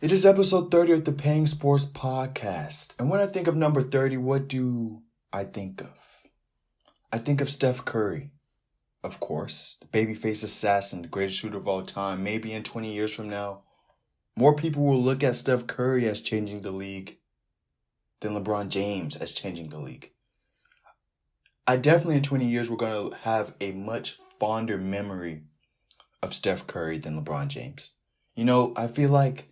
It is episode 30 of the Peng Sports Podcast. And when I think of number 30, what do I think of? I think of Steph Curry, of course, the babyface assassin, the greatest shooter of all time. Maybe in 20 years from now, more people will look at Steph Curry as changing the league than LeBron James as changing the league. I definitely in 20 years, we're going to have a much fonder memory of Steph Curry than LeBron James. You know, I feel like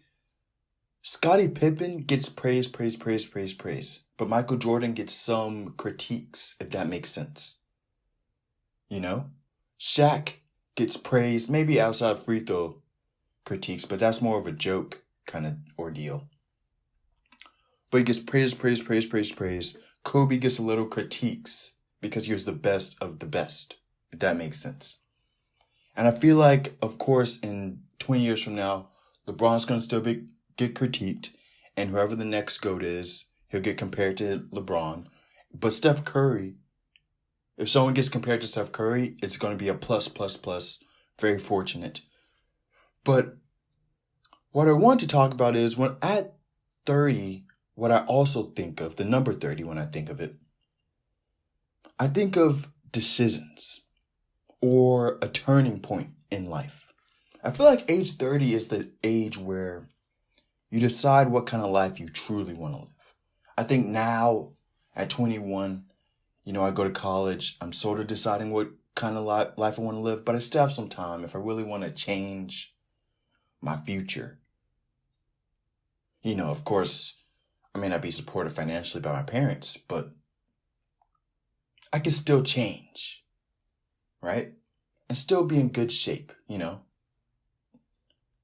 Scottie Pippen gets praise. But Michael Jordan gets some critiques, if that makes sense. You know? Shaq gets praise, maybe outside free throw critiques, but that's more of a joke kind of ordeal. But he gets praise. Kobe gets a little critiques because he was the best of the best, if that makes sense. And I feel like, of course, in 20 years from now, LeBron's going to still get critiqued, and whoever the next GOAT is, he'll get compared to LeBron. But Steph Curry, if someone gets compared to Steph Curry, it's going to be a plus. Very fortunate. But what I want to talk about is when at 30, what I also think of, the number 30 when I think of it, I think of decisions or a turning point in life. I feel like age 30 is the age where you decide what kind of life you truly want to live. I think now at 21, I go to college. I'm sort of deciding what kind of life I want to live, but I still have some time if I really want to change my future. Of course, I may not be supported financially by my parents, but I can still change, right? And still be in good shape,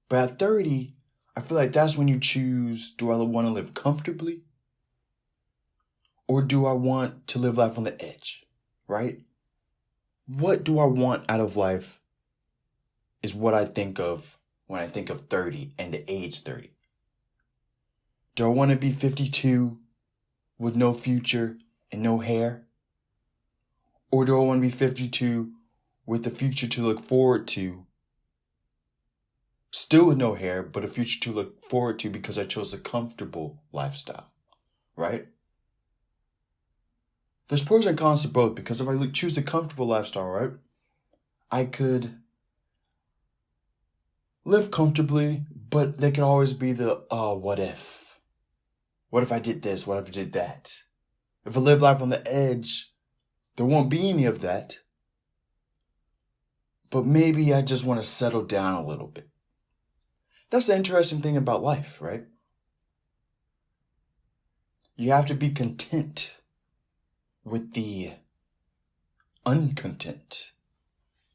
But at 30, I feel like that's when you choose, do I want to live comfortably? Or do I want to live life on the edge, right? What do I want out of life is what I think of when I think of 30 and the age 30. Do I want to be 52 with no future and no hair? Or do I want to be 52 with a future to look forward to? Still with no hair, but a future to look forward to because I chose a comfortable lifestyle, right? There's pros and cons to both because if I choose the comfortable lifestyle, right, I could live comfortably, but there could always be the, what if? What if I did this? What if I did that? If I live life on the edge, there won't be any of that. But maybe I just want to settle down a little bit. That's the interesting thing about life, right? You have to be content with the uncontent.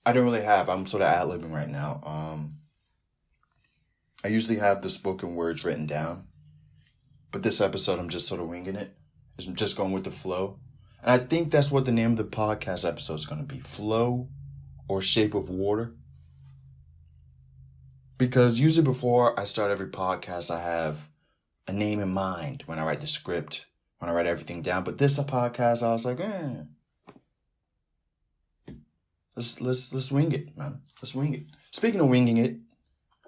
I don't really have. I'm sort of ad-libbing right now. I usually have the spoken words written down. But this episode, I'm just sort of winging it. I'm just going with the flow. And I think that's what the name of the podcast episode is going to be. Flow or Shape of Water. Because usually before I start every podcast, I have a name in mind when I write the script, when I write everything down. But this podcast, I was like, let's wing it, man. Let's wing it. Speaking of winging it,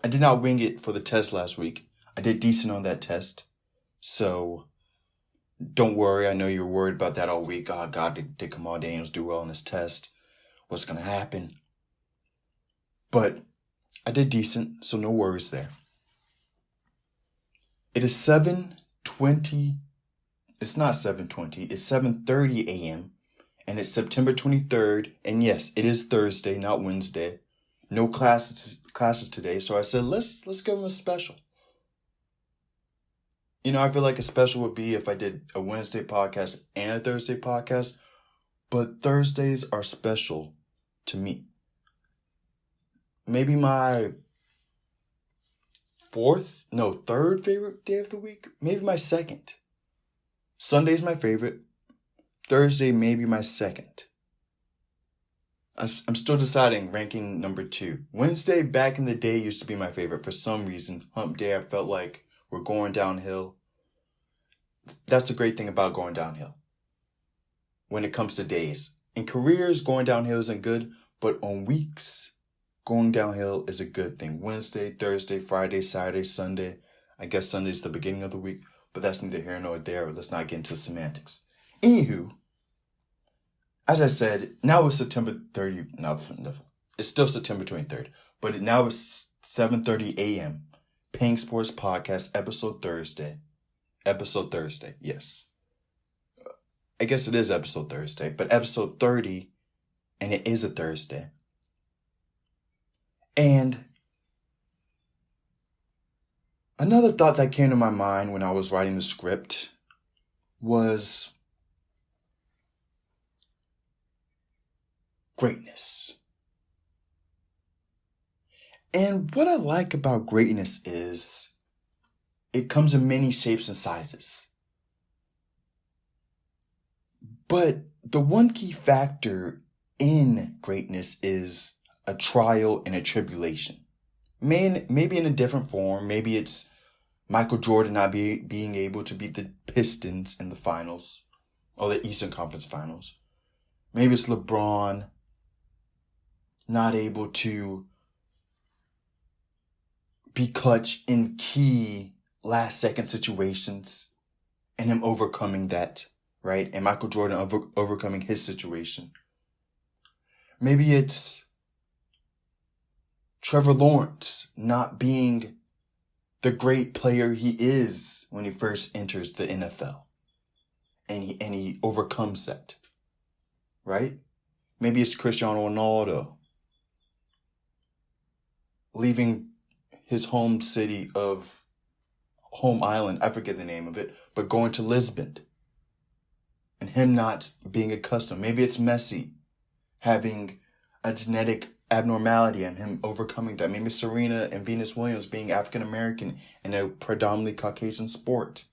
I did not wing it for the test last week. I did decent on that test. So don't worry. I know you were worried about that all week. Oh, God, did Kamal Daniels do well on this test? What's going to happen? But I did decent, so no worries there. It is 7:20. It's not 7:20. It's 7:30 a.m. And it's September 23rd. And yes, it is Thursday, not Wednesday. No classes today. So I said, let's give them a special. I feel like a special would be if I did a Wednesday podcast and a Thursday podcast. But Thursdays are special to me. Maybe my third favorite day of the week. Maybe my second. Sunday's my favorite. Thursday, maybe my second. I'm still deciding ranking number 2. Wednesday back in the day used to be my favorite for some reason. Hump day, I felt like we're going downhill. That's the great thing about going downhill. When it comes to days. In careers, going downhill isn't good, but on weeks, going downhill is a good thing. Wednesday, Thursday, Friday, Saturday, Sunday. I guess Sunday's the beginning of the week, but that's neither here nor there. Let's not get into semantics. Anywho, as I said, now it's September 30th. No, it's still September 23rd, but now it's 7:30 a.m. Peng Sports Podcast, episode Thursday. Episode Thursday, yes. I guess it is episode Thursday, but episode 30, and it is a Thursday. And another thought that came to my mind when I was writing the script was greatness. And what I like about greatness is it comes in many shapes and sizes. But the one key factor in greatness is a trial and a tribulation. Maybe in a different form. Maybe it's Michael Jordan not being able to beat the Pistons in the finals or the Eastern Conference Finals. Maybe it's LeBron not able to be clutch in key last-second situations and him overcoming that, right? And Michael Jordan overcoming his situation. Maybe it's Trevor Lawrence not being the great player he is when he first enters the NFL. And he overcomes that, right? Maybe it's Cristiano Ronaldo leaving his home city of home island, I forget the name of it, but going to Lisbon and him not being accustomed. Maybe it's Messi having a genetic abnormality and him overcoming that. Maybe Serena and Venus Williams being African American in a predominantly Caucasian sport.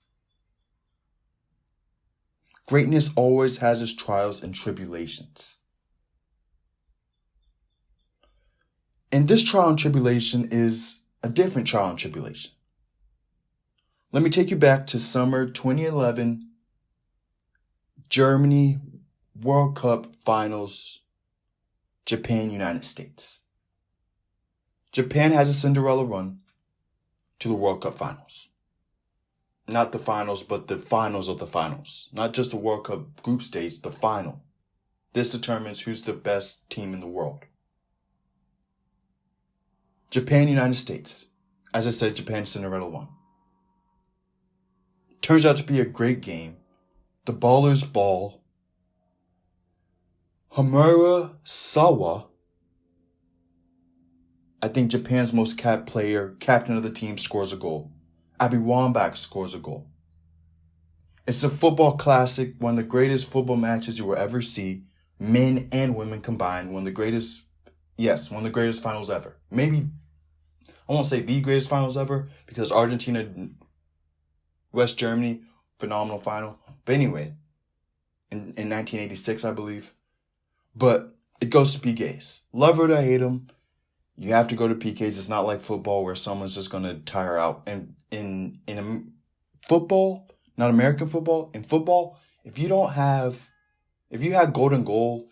Greatness always has its trials and tribulations. And this trial and tribulation is a different trial and tribulation. Let me take you back to summer 2011, Germany World Cup Finals, Japan, United States. Japan has a Cinderella run to the World Cup Finals. Not the finals, but the finals of the finals. Not just the World Cup group stage, the final. This determines who's the best team in the world. Japan, United States. As I said, Japan Cinderella won. Turns out to be a great game. The ballers ball. Hamura Sawa, I think Japan's most capped player, captain of the team, scores a goal. Abby Wambach scores a goal. It's a football classic, one of the greatest football matches you will ever see, men and women combined, one of the greatest finals ever. Maybe, I won't say the greatest finals ever, because Argentina, West Germany, phenomenal final. But anyway, in 1986, I believe. But it goes to PKs. Love it or hate them, you have to go to PKs. It's not like football where someone's just going to tire out. And in football, not American football, in football, if you had golden goal,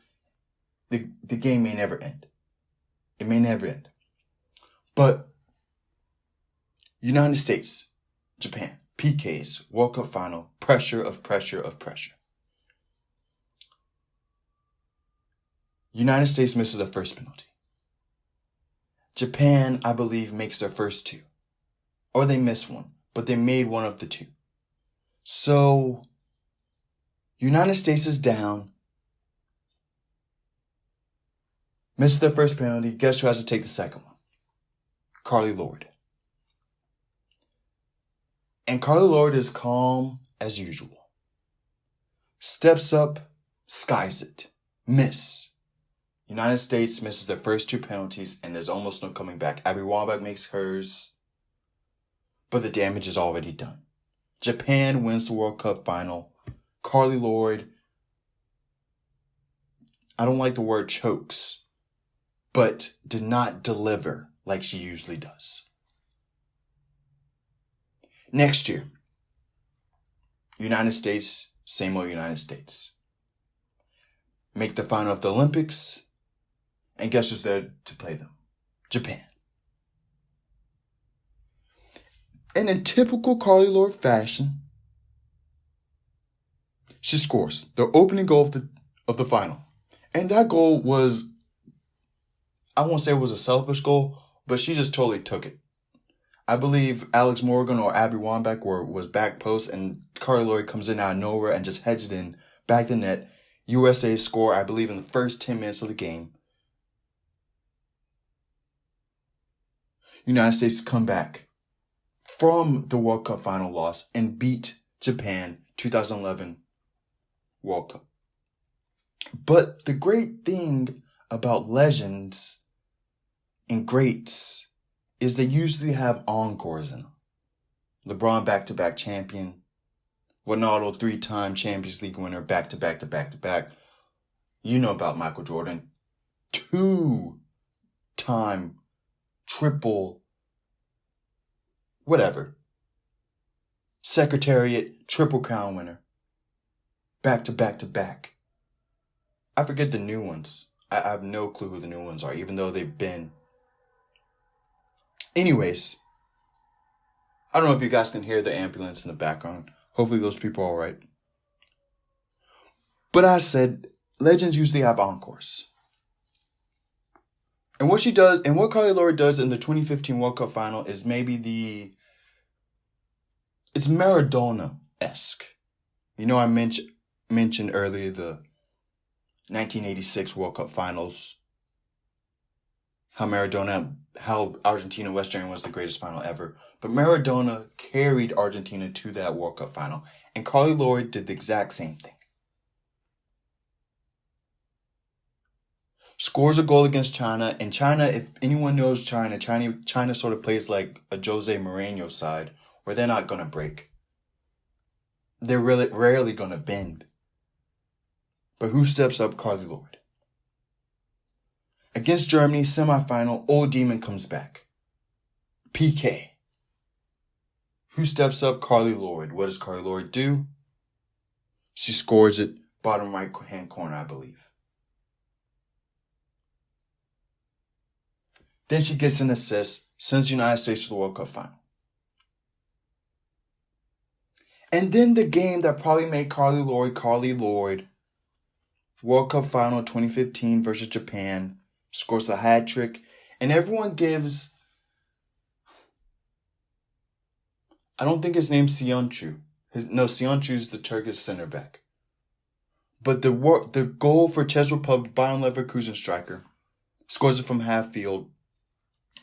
the game may never end. It may never end. But United States, Japan, PKs, World Cup final, pressure of pressure of pressure. United States misses their first penalty. Japan, I believe, makes their first two. Or they miss one, but they made one of the two. So, United States is down. Misses their first penalty. Guess who has to take the second one? Carli Lloyd. And Carli Lloyd is calm as usual. Steps up, skies it. Miss. United States misses their first two penalties, and there's almost no coming back. Abby Wambach makes hers, but the damage is already done. Japan wins the World Cup final. Carli Lloyd, I don't like the word chokes, but did not deliver like she usually does. Next year, United States, same old United States. Make the final of the Olympics. And guess who's there to play them? Japan. And in typical Carli Lloyd fashion, she scores the opening goal of the final. And that goal was, I won't say it was a selfish goal, but she just totally took it. I believe Alex Morgan or Abby Wambach was back post, and Carli Lloyd comes in out of nowhere and just heads it in, back to net. USA score, I believe, in the first 10 minutes of the game. United States come back from the World Cup final loss and beat Japan 2011 World Cup. But the great thing about legends and greats is they usually have encores in them. LeBron back-to-back champion. Ronaldo 3-time Champions League winner, back-to-back. You know about Michael Jordan. 2-time triple, whatever. Secretariat, triple crown winner. Back-to-back. I forget the new ones. I have no clue who the new ones are, even though they've been. Anyways, I don't know if you guys can hear the ambulance in the background. Hopefully those people are all right. But I said, legends usually have encores. And what she does, and what Carli Lloyd does in the 2015 World Cup final is maybe it's Maradona-esque. You know, I mentioned earlier the 1986 World Cup finals. How Argentina West Germany was the greatest final ever. But Maradona carried Argentina to that World Cup final. And Carli Lloyd did the exact same thing. Scores a goal against China. And China, if anyone knows China sort of plays like a Jose Mourinho side, where they're not going to break. They're really rarely going to bend. But who steps up? Carli Lloyd. Against Germany, semifinal, Old Demon comes back. PK. Who steps up? Carli Lloyd. What does Carli Lloyd do? She scores it, bottom right hand corner, I believe. Then she gets an assist, sends the United States to the World Cup final. And then the game that probably made Carli Lloyd, World Cup final 2015 versus Japan, scores a hat trick, and everyone gives, I don't think his name's Sionchu. Sionchu's the Turkish center back. But the goal for Czech Republic, Bayern Leverkusen striker, scores it from half field.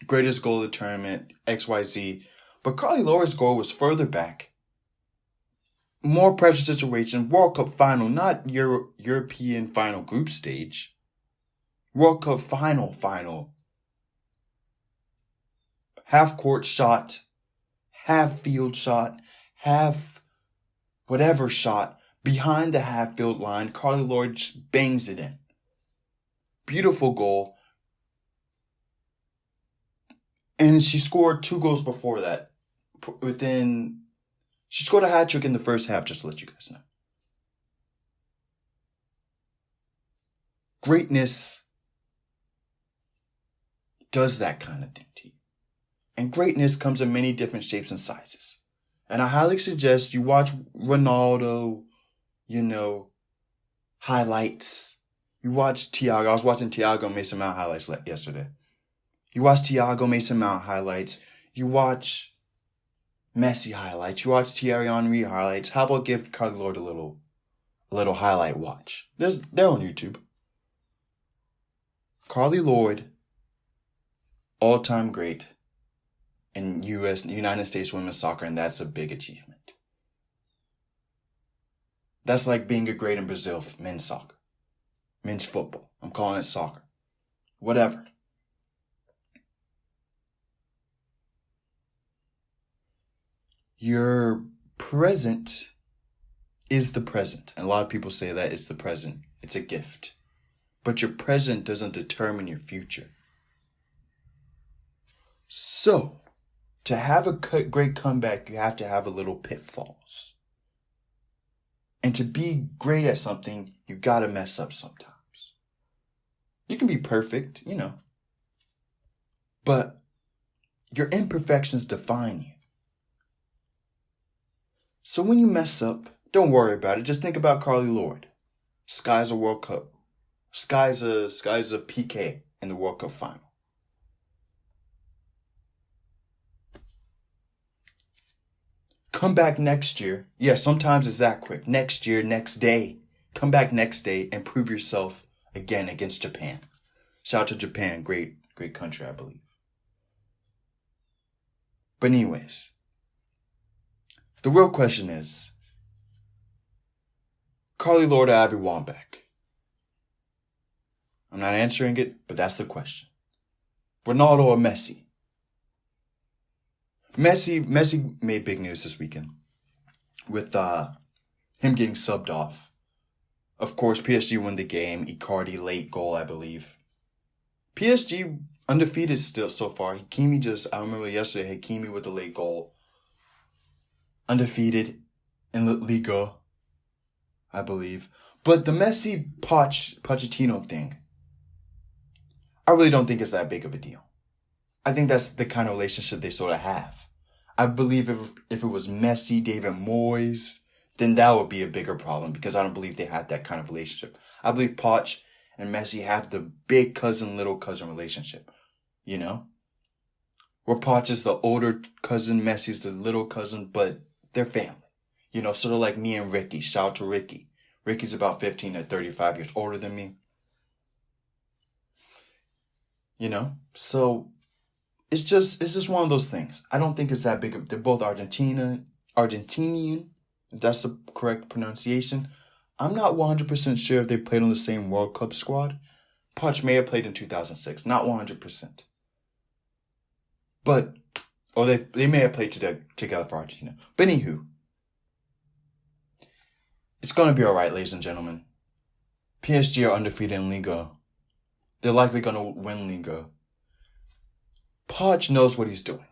Greatest goal of the tournament, XYZ. But Carli Lloyd's goal was further back. More pressure situation, World Cup final, not European final group stage. World Cup final. Half court shot, half field shot, half whatever shot, behind the half field line. Carli Lloyd just bangs it in. Beautiful goal. And she scored 2 goals before that. She scored a hat trick in the first half, just to let you guys know. Greatness does that kind of thing to you. And greatness comes in many different shapes and sizes. And I highly suggest you watch Ronaldo, highlights. You watch Thiago. I was watching Thiago Mason Mount highlights yesterday. You watch Thiago Mason Mount highlights. You watch Messi highlights. You watch Thierry Henry highlights. How about give Carli Lloyd a little highlight watch? They're on YouTube. Carli Lloyd, all-time great in United States women's soccer, and that's a big achievement. That's like being a great in Brazil men's soccer, men's football. I'm calling it soccer. Whatever. Your present is the present. And a lot of people say that it's the present. It's a gift. But your present doesn't determine your future. So, to have a great comeback, you have to have a little pitfalls. And to be great at something, you gotta mess up sometimes. You can be perfect, but your imperfections define you. So when you mess up, don't worry about it. Just think about Carli Lloyd. Sky's a World Cup. Sky's a PK in the World Cup final. Come back next year. Yeah, sometimes it's that quick. Next year, next day. Come back next day and prove yourself again against Japan. Shout out to Japan. Great country, I believe. But anyways, the real question is, Carli Lloyd or Abby Wambach? I'm not answering it, but that's the question. Ronaldo or Messi? Messi made big news this weekend with him getting subbed off. Of course, PSG won the game. Icardi late goal, I believe. PSG undefeated still so far. I remember yesterday, Hakimi with the late goal. Undefeated in La Liga, I believe. But the Messi Pochettino thing, I really don't think it's that big of a deal. I think that's the kind of relationship they sort of have. I believe if it was Messi, David Moyes, then that would be a bigger problem because I don't believe they had that kind of relationship. I believe Poch and Messi have the big cousin, little cousin relationship, you know? Where Poch is the older cousin, Messi's the little cousin, but they're family. You know, sort of like me and Ricky. Shout out to Ricky. Ricky's about 15 to 35 years older than me. You know? So it's just one of those things. I don't think it's that big of. They're both Argentinian, if that's the correct pronunciation. I'm not 100% sure if they played on the same World Cup squad. Poch may have played in 2006. Not 100%. But, or they may have played together for Argentina. But anywho, it's going to be all right, ladies and gentlemen. PSG are undefeated in Liga. They're likely going to win Liga. Poch knows what he's doing.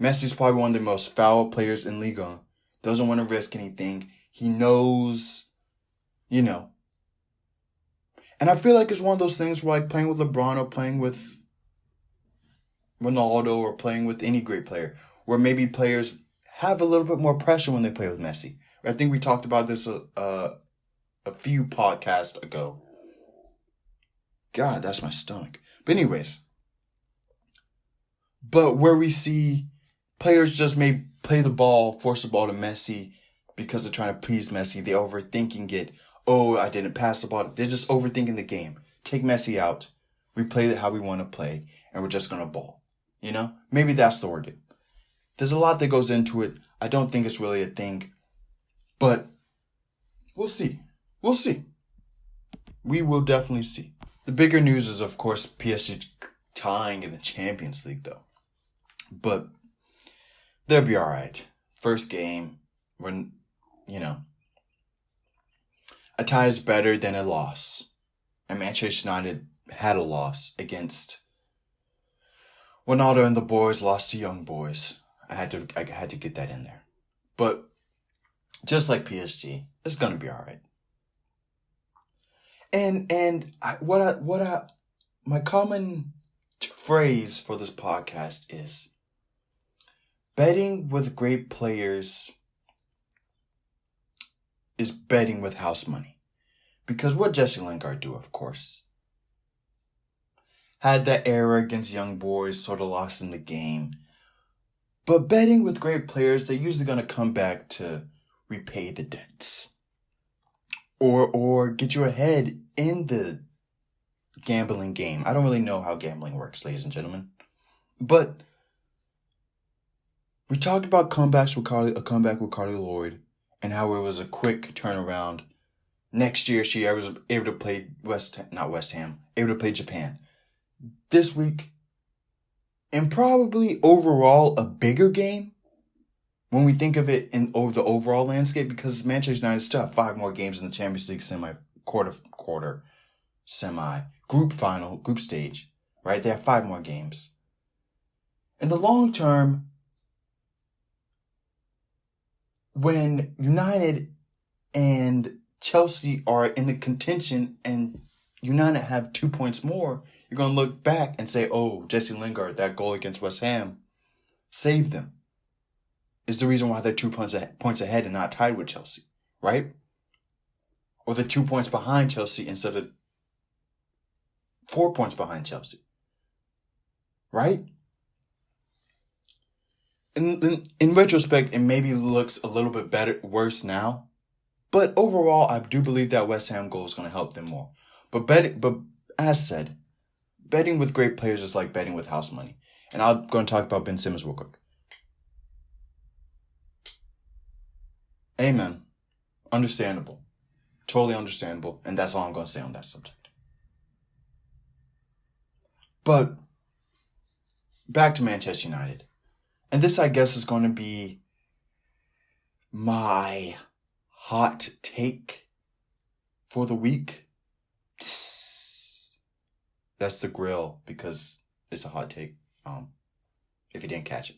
Messi's probably one of the most foul players in Liga. Doesn't want to risk anything. He knows, you know. And I feel like it's one of those things where like playing with LeBron or playing with Ronaldo or playing with any great player, where maybe players have a little bit more pressure when they play with Messi. I think we talked about this a few podcasts ago. God, that's my stomach. But anyways. But where we see players just may play the ball, force the ball to Messi because they're trying to please Messi. They're overthinking it. Oh, I didn't pass the ball. They're just overthinking the game. Take Messi out. We play it how we want to play. And we're just going to ball. You know? Maybe that's the word. There's a lot that goes into it. I don't think it's really a thing. But we'll see. We'll see. We will definitely see. The bigger news is, of course, PSG tying in the Champions League, though. But they'll be all right. First game, when, you know, a tie is better than a loss. And Manchester United had a loss against Ronaldo and the boys lost to Young Boys. I had to get that in there. But just like PSG, it's gonna be all right. And my common phrase for this podcast is betting with great players is betting with house money. Because what Jesse Lingard do, of course, had that error against Young Boys, sort of lost in the game. But betting with great players, they're usually going to come back to repay the debts. Or get you ahead in the gambling game. I don't really know how gambling works, ladies and gentlemen. But we talked about a comeback with Carli Lloyd and how it was a quick turnaround. Next year, she was able to play able to play Japan. This week, and probably overall a bigger game when we think of it in over the overall landscape, because Manchester United still have 5 more games in the Champions League group stage, right? They have 5 more games. In the long term, when United and Chelsea are in the contention and United have 2 points more, you're going to look back and say, oh, Jesse Lingard, that goal against West Ham saved them. is the reason why they're 2 points ahead and not tied with Chelsea, right? Or they're 2 points behind Chelsea instead of 4 points behind Chelsea, right? In retrospect, it maybe looks a little bit worse now. But overall, I do believe that West Ham goal is going to help them more. But as said, betting with great players is like betting with house money. And I'm going to talk about Ben Simmons real quick. Amen. Understandable. Totally understandable. And that's all I'm going to say on that subject. But back to Manchester United. And this, I guess, is going to be my hot take for the week. That's the grill because it's a hot take. If you didn't catch it.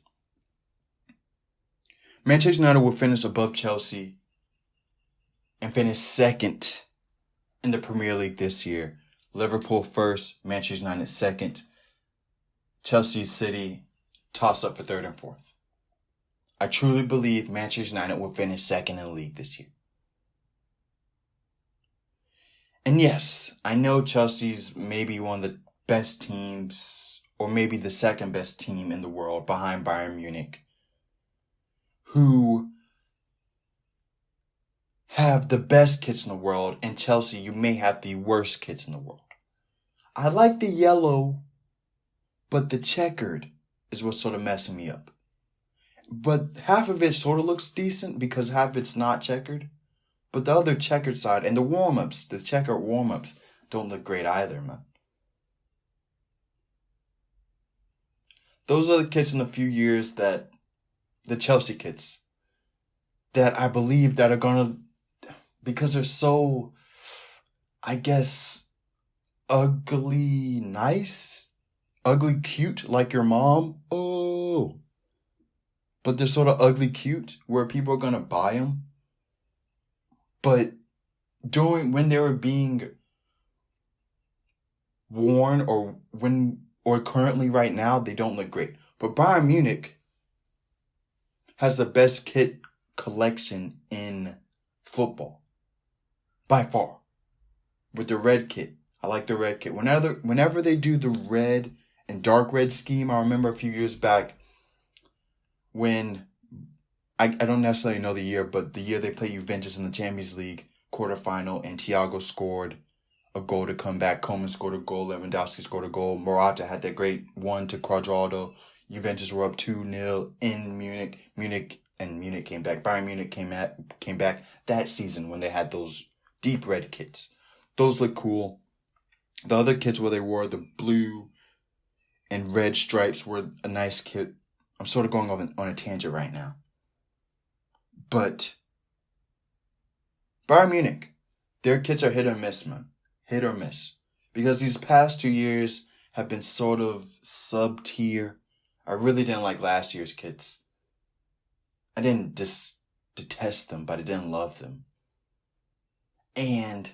Manchester United will finish above Chelsea and finish second in the Premier League this year. Liverpool first, Manchester United second. Chelsea City toss up for third and fourth. I truly believe Manchester United will finish second in the league this year. And yes, I know Chelsea's maybe one of the best teams, or maybe the second best team in the world behind Bayern Munich, who have the best kits in the world, and Chelsea, you may have the worst kits in the world. I like the yellow, but the checkered is what's sort of messing me up. But half of it sort of looks decent because half of it's not checkered. But the other checkered side, and the warm-ups, the checkered warm-ups, don't look great either, man. Those are the kits in a few years that, the Chelsea kits, that I believe that are going to, because they're so, I guess, ugly nice, ugly cute, like your mom. Oh. But they're sort of ugly cute, where people are going to buy them. But when they were being worn or currently right now, they don't look great. But Bayern Munich has the best kit collection in football. By far. With the red kit. I like the red kit. Whenever they do the red and dark red scheme, I remember a few years back when I don't necessarily know the year, but the year they played Juventus in the Champions League quarterfinal and Thiago scored a goal to come back. Coman scored a goal. Lewandowski scored a goal. Morata had that great one to Cuadrado. Juventus were up 2-0 in Munich. Munich came back. Bayern Munich came back that season when they had those deep red kits. Those look cool. The other kits where they wore the blue and red stripes were a nice kit. I'm sort of going on a tangent right now. But Bayern Munich, their kits are hit or miss, man. Hit or miss. Because these past 2 years have been sort of sub-tier. I really didn't like last year's kits. I didn't detest them, but I didn't love them. And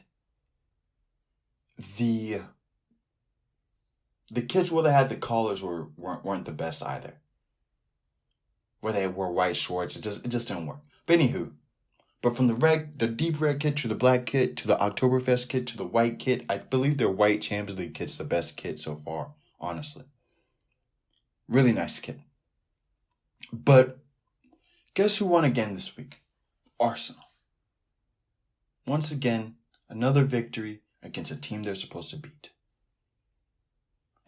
the kits where they had the collars weren't the best either. Where they wore white shorts, it just didn't work. But anywho, but from the deep red kit to the black kit to the Oktoberfest kit to the white kit, I believe their white Champions League kit's the best kit so far, honestly. Really nice kit. But guess who won again this week? Arsenal. Once again, another victory against a team they're supposed to beat.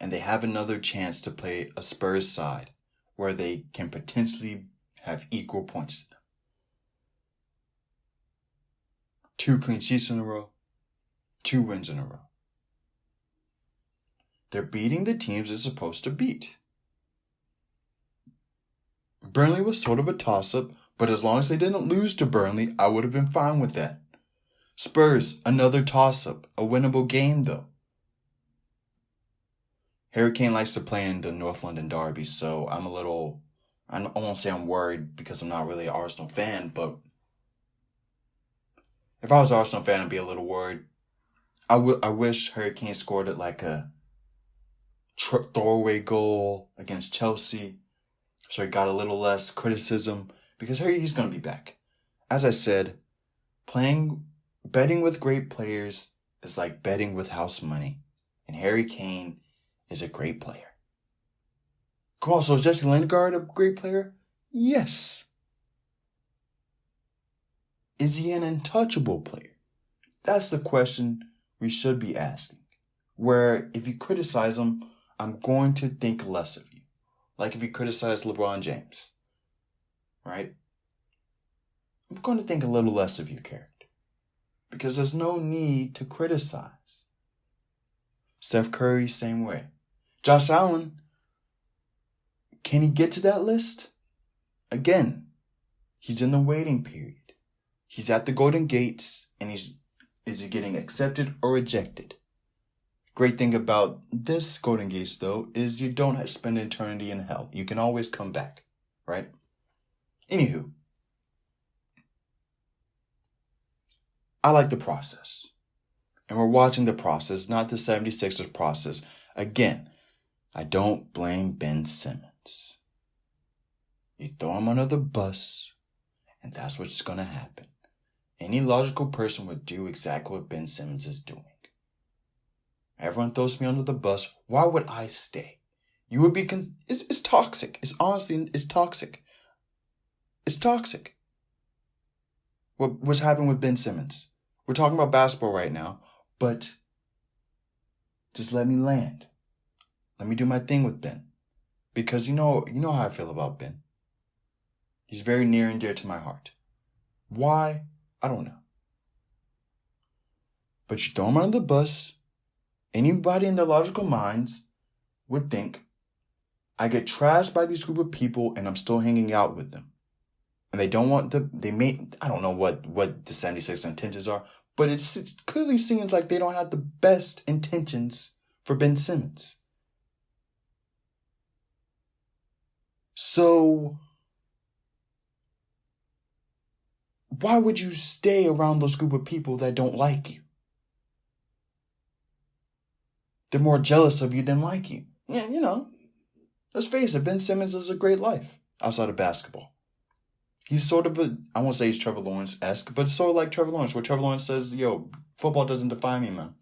And they have another chance to play a Spurs side where they can potentially have equal points to them. 2 clean sheets in a row. 2 wins in a row. They're beating the teams they're supposed to beat. Burnley was sort of a toss-up, but as long as they didn't lose to Burnley, I would have been fine with that. Spurs, another toss-up. A winnable game, though. Harry Kane likes to play in the North London derby, so I won't say I'm worried because I'm not really an Arsenal fan, but if I was an Arsenal fan, I'd be a little worried. I wish Harry Kane scored it like a throwaway goal against Chelsea, so he got a little less criticism, because he's going to be back. As I said, betting with great players is like betting with house money. And Harry Kane is a great player. Cool. So is Jesse Lingard a great player? Yes. Is he an untouchable player? That's the question we should be asking. Where if you criticize him, I'm going to think less of you. Like if you criticize LeBron James. Right? I'm going to think a little less of your character. Because there's no need to criticize. Steph Curry, same way. Josh Allen, can he get to that list? Again, he's in the waiting period. He's at the Golden Gates, and is he getting accepted or rejected? Great thing about this Golden Gates, though, is you don't have to spend eternity in hell. You can always come back, right? Anywho, I like the process. And we're watching the process, not the 76ers process. Again, I don't blame Ben Simmons. You throw him under the bus, and that's what's going to happen. Any logical person would do exactly what Ben Simmons is doing. Everyone throws me under the bus. Why would I stay? You would be... It's toxic. It's toxic. It's toxic. What's happening with Ben Simmons? We're talking about basketball right now, but just let me land. Let me do my thing with Ben. Because you know how I feel about Ben. He's very near and dear to my heart. Why? I don't know. But you throw him under the bus, anybody in their logical minds would think, I get trashed by this group of people and I'm still hanging out with them. And they don't want I don't know what the 76 intentions are, but it clearly seems like they don't have the best intentions for Ben Simmons. So, why would you stay around those group of people that don't like you? They're more jealous of you than like you. Yeah, let's face it, Ben Simmons lives a great life outside of basketball. He's sort of I won't say he's Trevor Lawrence-esque, but sort of like Trevor Lawrence, where Trevor Lawrence says, football doesn't define me, man.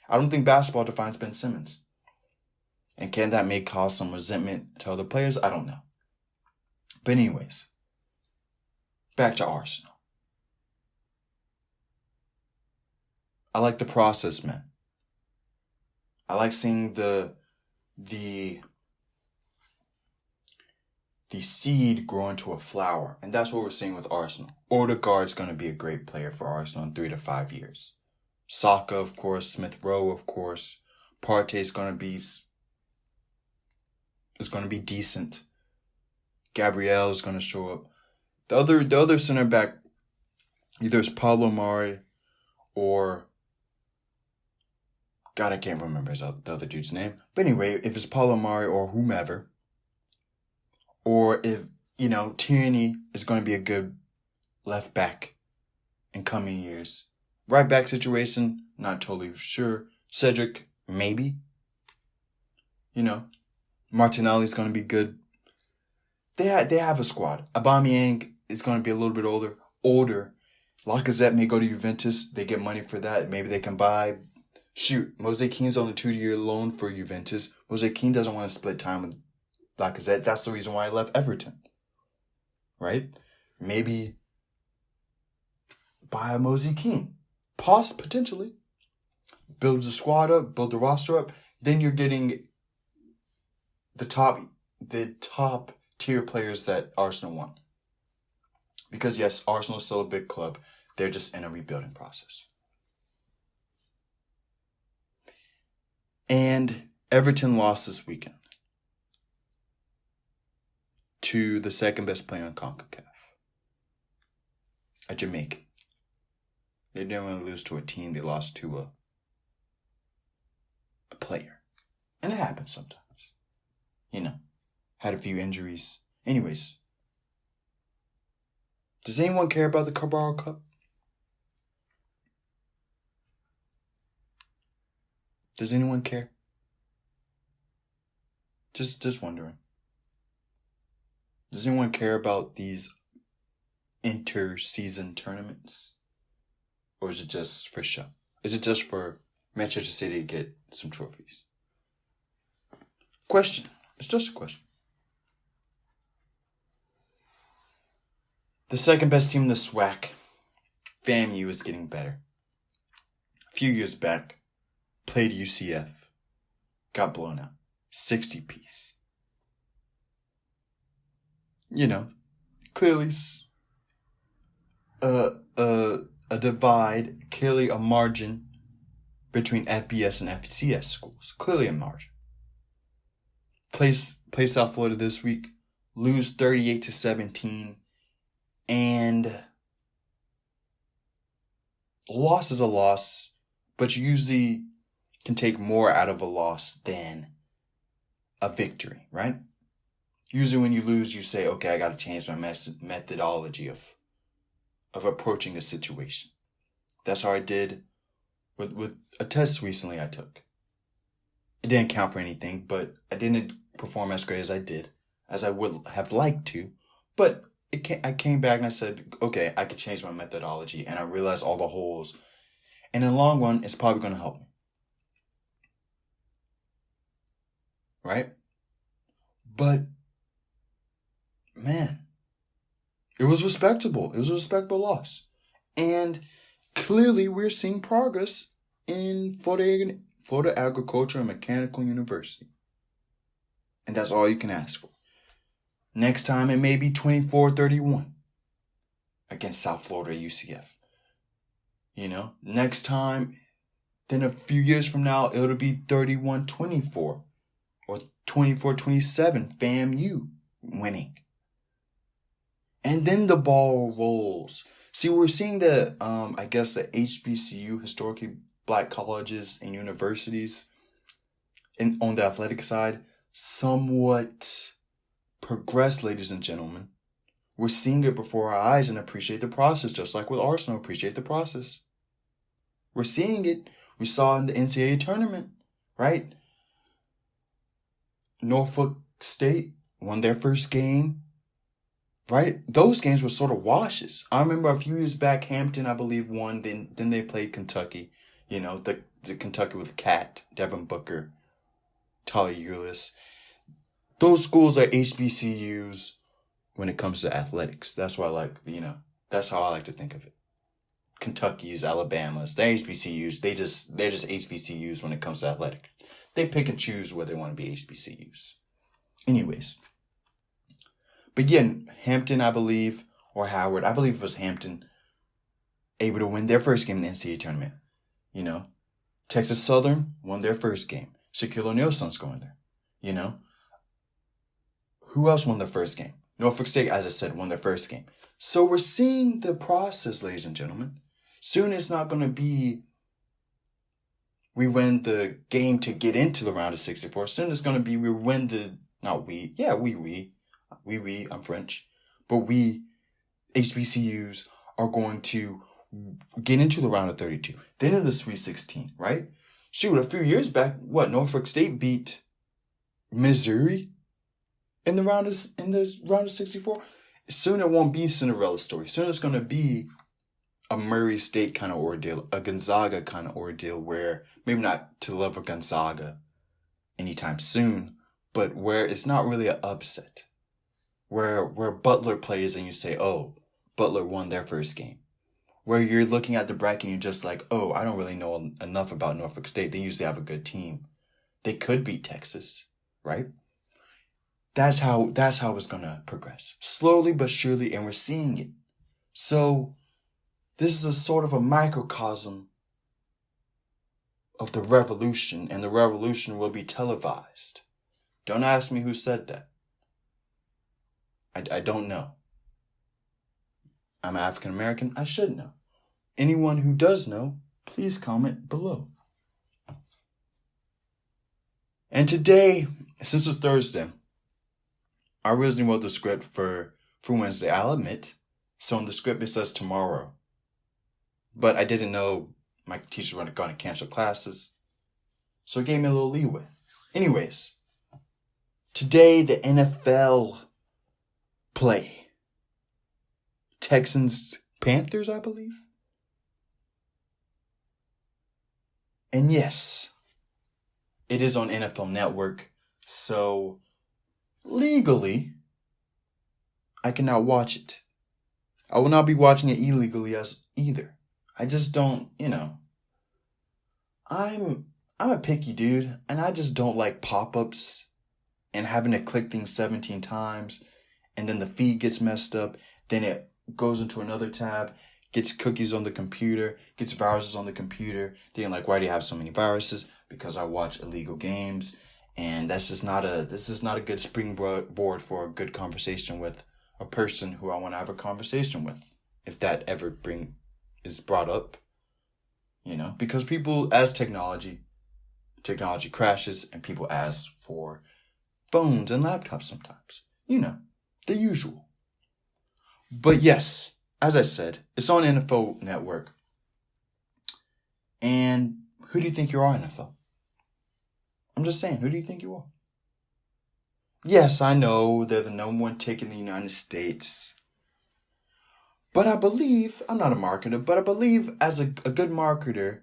I don't think basketball defines Ben Simmons. And can that may cause some resentment to other players? I don't know. But anyways, back to Arsenal. I like the process, man. I like seeing the seed grow into a flower. And that's what we're seeing with Arsenal. Odegaard's going to be a great player for Arsenal in 3 to 5 years. Saka, of course. Smith Rowe, of course. Partey's going to be decent. Gabriel is going to show up. The other center back, either it's Pablo Mari or... God, I can't remember the other dude's name. But anyway, if it's Pablo Mari or whomever, or if, Tierney is going to be a good left back in coming years. Right back situation, not totally sure. Cedric, maybe. Martinelli's going to be good. They have a squad. Aubameyang is going to be a little bit older. Lacazette may go to Juventus. They get money for that. Maybe they can buy... Shoot, Moise Kean's on a 2-year loan for Juventus. Moise Kean doesn't want to split time with Lacazette. That's the reason why I left Everton. Right? Maybe buy a Moise Kean. Potentially. Build the squad up, build the roster up. Then you're getting the top tier players that Arsenal want. Because yes, Arsenal is still a big club. They're just in a rebuilding process. And Everton lost this weekend to the second best player in CONCACAF, a Jamaican. They didn't really lose to a team. They lost to a player. And it happens sometimes. Had a few injuries. Anyways, does anyone care about the Carabao Cup? Does anyone care? Just wondering. Does anyone care about these inter-season tournaments? Or is it just for show? Is it just for Manchester City to get some trophies? Question. It's just a question. The second best team in the SWAC, FAMU, is getting better. A few years back, played UCF, got blown out, 60-piece. You know, clearly a divide, clearly a margin between FBS and FCS schools. Clearly a margin. Play South Florida this week, lose 38-17, and a loss is a loss, but you usually can take more out of a loss than a victory, right? Usually when you lose, you say, okay, I got to change my methodology of approaching a situation. That's how I did with a test recently I took. It didn't count for anything, but I didn't perform as great as I did, as I would have liked to. But I came back and I said, okay, I could change my methodology, and I realized all the holes. And in the long run, it's probably going to help me. Right? But, man, it was respectable. It was a respectable loss. And clearly we're seeing progress in Florida Agriculture and Mechanical University. And that's all you can ask for. Next time it may be 24-31 against South Florida UCF. You know, next time, then a few years from now, it'll be 31-24 or 24-27, FAMU winning. And then the ball rolls. See, we're seeing the HBCU, historically black colleges and universities, on the athletic side, somewhat progress, ladies and gentlemen. We're seeing it before our eyes and appreciate the process, just like with Arsenal, appreciate the process. We're seeing it. We saw in the NCAA tournament, right? Norfolk State won their first game, right? Those games were sort of washes. I remember a few years back, Hampton, I believe, won. Then they played Kentucky. You know, the Kentucky with Cat, Devin Booker, Talia Eulis. Those schools are HBCUs when it comes to athletics. That's why that's how I like to think of it. Kentucky's, Alabama's, the HBCUs, they're just HBCUs when it comes to athletics. They pick and choose where they want to be HBCUs. Anyways. But yeah, Hampton, I believe, or Howard, I believe it was Hampton, able to win their first game in the NCAA tournament. You know, Texas Southern won their first game. Shaquille O'Neal's son's going there. You know, who else won their first game? Norfolk State, as I said, won their first game. So we're seeing the process, ladies and gentlemen. Soon it's not going to be we win the game to get into the round of 64. Soon it's going to be we win the, not we, yeah, we, I'm French. But we, HBCUs, are going to get into the round of 32. Then in the Sweet 16, right? Shoot, a few years back, Norfolk State beat Missouri in the round of 64. Soon it won't be Cinderella story. Soon it's going to be a Murray State kind of ordeal, a Gonzaga kind of ordeal, where maybe not to the level of Gonzaga anytime soon, but where it's not really an upset. Where Butler plays and you say, oh, Butler won their first game. Where you're looking at the bracket and you're just like, oh, I don't really know enough about Norfolk State. They usually have a good team. They could beat Texas, right? That's how it's going to progress. Slowly but surely, and we're seeing it. So this is a sort of a microcosm of the revolution, and the revolution will be televised. Don't ask me who said that. I don't know. I'm African American. I should know. Anyone who does know, please comment below. And today, since it's Thursday, I originally wrote the script for Wednesday, I'll admit. So in the script it says tomorrow. But I didn't know my teachers were going to cancel classes. So it gave me a little leeway. Anyways, today the NFL play. Texans Panthers, I believe. And yes, it is on NFL Network. So legally, I cannot watch it. I will not be watching it illegally either. I just don't, I'm a picky dude, and I just don't like pop-ups and having to click things 17 times, and then the feed gets messed up, then it goes into another tab, gets cookies on the computer, gets viruses on the computer. Then you're like, why do you have so many viruses? Because I watch illegal games, and this is not a good springboard for a good conversation with a person who I want to have a conversation with, if that ever is brought up, because people, as technology crashes, and people ask for phones and laptops sometimes, the usual. But yes, as I said, it's on NFL Network. And who do you think you are, NFL? I'm just saying, who do you think you are? Yes, I know they're the number one ticket in the United States. But I believe, I'm not a marketer, but I believe as a good marketer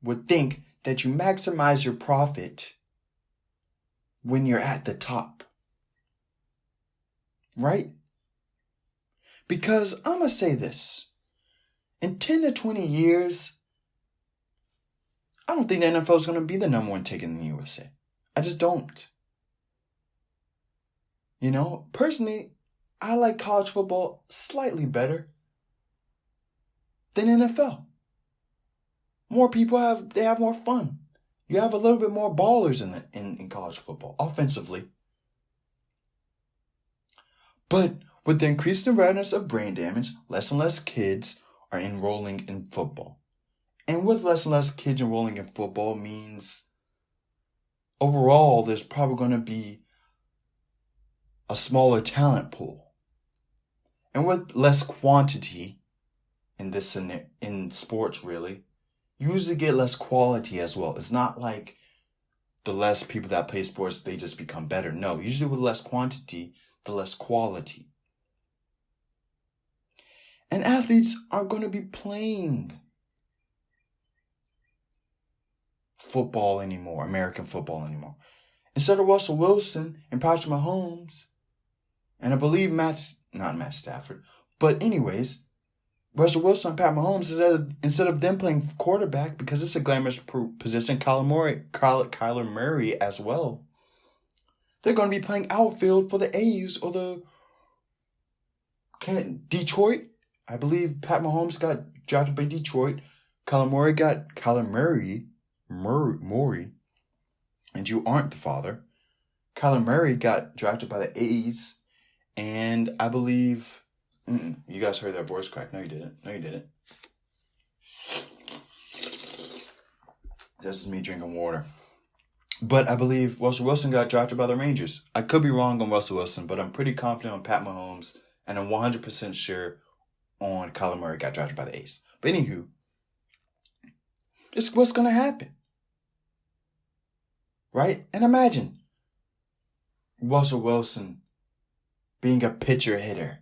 would think that you maximize your profit when you're at the top. Right? Because I'm going to say this. In 10 to 20 years, I don't think the NFL is going to be the number one ticket in the USA. I just don't. Personally, I like college football slightly better than NFL. More people have more fun. You have a little bit more ballers in college football, offensively. But with the increased awareness of brain damage, less and less kids are enrolling in football. And with less and less kids enrolling in football means overall there's probably going to be a smaller talent pool. And with less quantity in sports, really, you usually get less quality as well. It's not like the less people that play sports, they just become better. No, usually with less quantity, the less quality. And athletes aren't going to be playing football anymore, American football anymore. Instead of Russell Wilson and Patrick Mahomes, and I believe not Matt Stafford, but anyways, Russell Wilson and Pat Mahomes, instead of them playing quarterback, because it's a glamorous position, Kyler Murray as well, they're going to be playing outfield for the A's or the Detroit. I believe Pat Mahomes got drafted by Detroit. Kyler Murray, and you aren't the father. Kyler Murray got drafted by the A's, and I believe... You guys heard that voice crack. No, you didn't. This is me drinking water. But I believe Russell Wilson got drafted by the Rangers. I could be wrong on Russell Wilson, but I'm pretty confident on Pat Mahomes, and I'm 100% sure on Kyler Murray got drafted by the A's. But anywho, this is what's going to happen. Right? And imagine Russell Wilson being a pitcher hitter.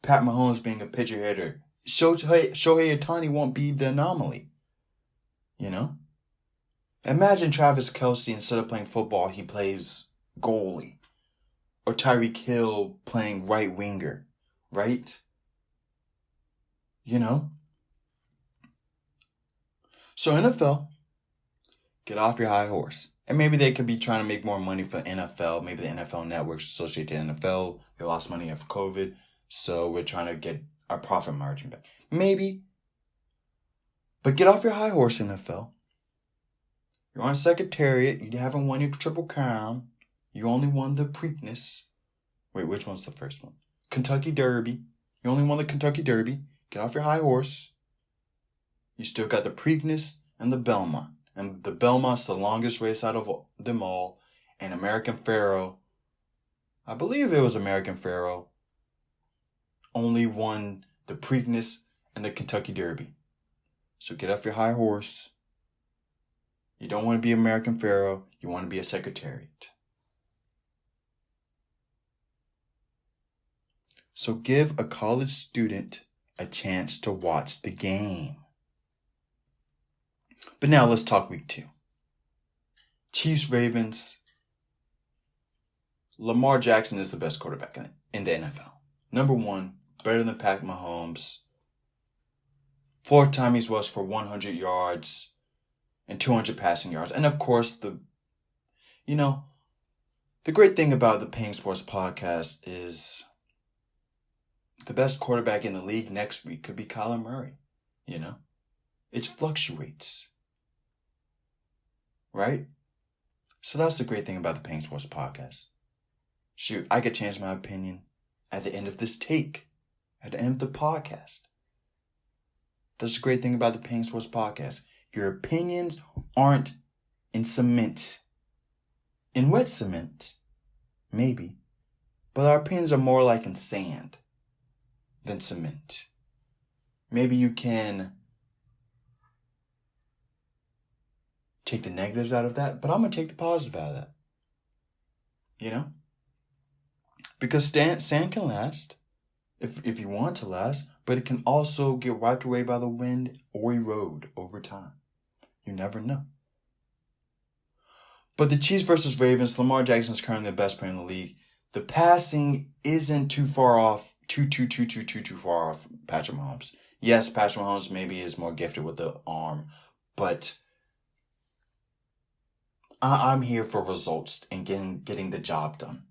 Pat Mahomes being a pitcher hitter. Shohei Ohtani won't be the anomaly. Imagine Travis Kelce, instead of playing football, he plays goalie. Or Tyreek Hill playing right winger. Right? So NFL, get off your high horse. And maybe they could be trying to make more money for NFL. Maybe the NFL networks associate the NFL. They lost money after COVID. So we're trying to get our profit margin back. Maybe. But get off your high horse, NFL. You're on Secretariat. You haven't won your Triple Crown. You only won the Preakness. Wait, which one's the first one? Kentucky Derby. You only won the Kentucky Derby. Get off your high horse. You still got the Preakness and the Belmont. And the Belmont's the longest race out of them all. And American Pharoah, I believe it was American Pharoah, only won the Preakness and the Kentucky Derby. So get off your high horse. You don't want to be American Pharoah. You want to be a Secretariat. So give a college student a chance to watch the game. But now let's talk week 2. Chiefs, Ravens. Lamar Jackson is the best quarterback in the NFL. Number 1, better than Pat Mahomes. 4 time he's rushed for 100 yards and 200 passing yards. And of course, the great thing about the Peng Sports Podcast is the best quarterback in the league next week could be Kyler Murray. It fluctuates. Right? So that's the great thing about the Peng Sports Podcast. Shoot, I could change my opinion at the end of this take, at the end of the podcast. That's the great thing about the Peng Sports Podcast. Your opinions aren't in cement. In wet cement, maybe. But our opinions are more like in sand than cement. Maybe you can take the negatives out of that, but I'm going to take the positive out of that. Because sand can last, if you want to last, but it can also get wiped away by the wind or erode over time. You never know. But the Chiefs versus Ravens, Lamar Jackson is currently the best player in the league. The passing isn't too far off, too far off Patrick Mahomes. Yes, Patrick Mahomes maybe is more gifted with the arm, but I'm here for results and getting the job done.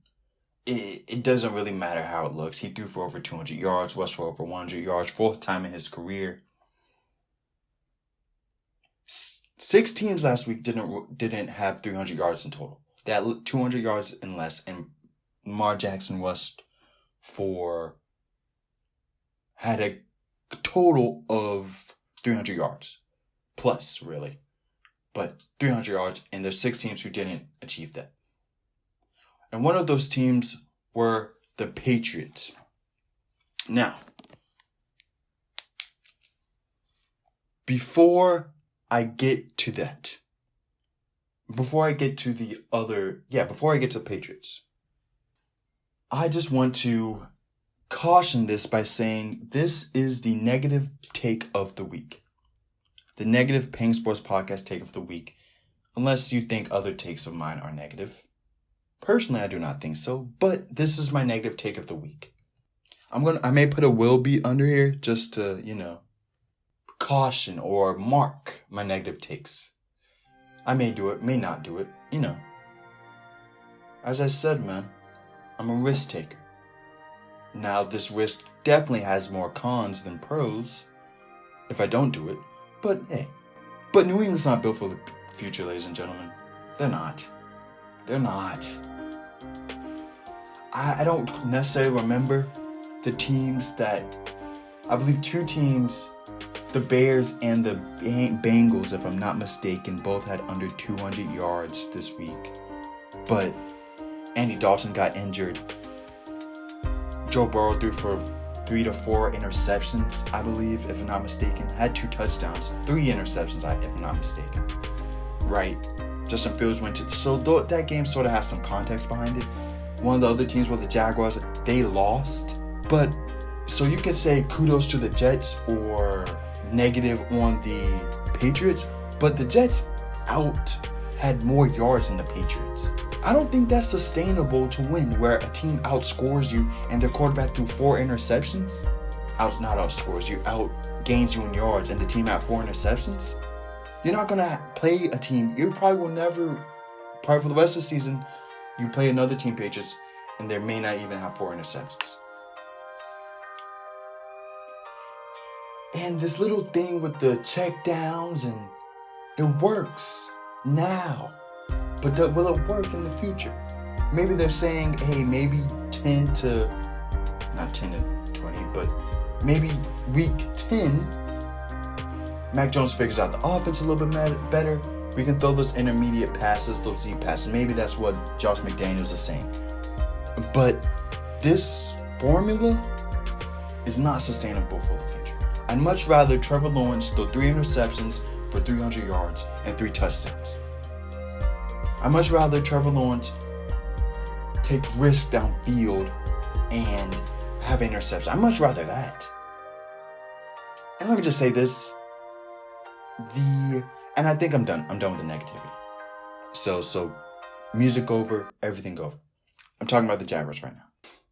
It doesn't really matter how it looks. He threw for over 200 yards, rushed for over 100 yards, 4th time in his career. 6 teams last week didn't have 300 yards in total. They had 200 yards and less, and Lamar Jackson had a total of 300 yards. Plus, really. But 300 yards, and there's 6 teams who didn't achieve that. And one of those teams were the Patriots. Now, before I get to the Patriots, I just want to caution this by saying this is the negative take of the week. The negative Peng Sports Podcast take of the week. Unless you think other takes of mine are negative. Personally, I do not think so, but this is my negative take of the week. I may put a will be under here just to, caution or mark my negative takes. I may do it, may not do it, As I said, man, I'm a risk taker. Now, this risk definitely has more cons than pros if I don't do it, but hey. But New England's not built for the future, ladies and gentlemen. They're not. I don't necessarily remember the teams that... I believe 2 teams, the Bears and the Bengals, if I'm not mistaken, both had under 200 yards this week. But Andy Dalton got injured. Joe Burrow threw for 3 to 4 interceptions, I believe, if I'm not mistaken. Had 2 touchdowns, 3 interceptions, if I'm not mistaken. Right. Justin Fields went to... So that game sort of has some context behind it. One of the other teams was the Jaguars. They lost. But, so you can say kudos to the Jets or negative on the Patriots. But the Jets had more yards than the Patriots. I don't think that's sustainable to win, where a team outscores you and their quarterback threw 4 interceptions. Not outscores you, outgains you in yards, and the team had 4 interceptions. You're not going to play a team. You probably will never, probably for the rest of the season, you play another team, Patriots, and they may not even have 4 interceptions. And this little thing with the check downs, and it works now. But will it work in the future? Maybe they're saying, hey, maybe not 10 to 20, but maybe week 10, Mac Jones figures out the offense a little bit better. We can throw those intermediate passes, those deep passes. Maybe that's what Josh McDaniels is saying. But this formula is not sustainable for the future. I'd much rather Trevor Lawrence throw 3 interceptions for 300 yards and 3 touchdowns. I'd much rather Trevor Lawrence take risks downfield and have an interception. I'd much rather that. And let me just say this. And I think I'm done. I'm done with the negativity. So music over, everything over. I'm talking about the Jaguars right now.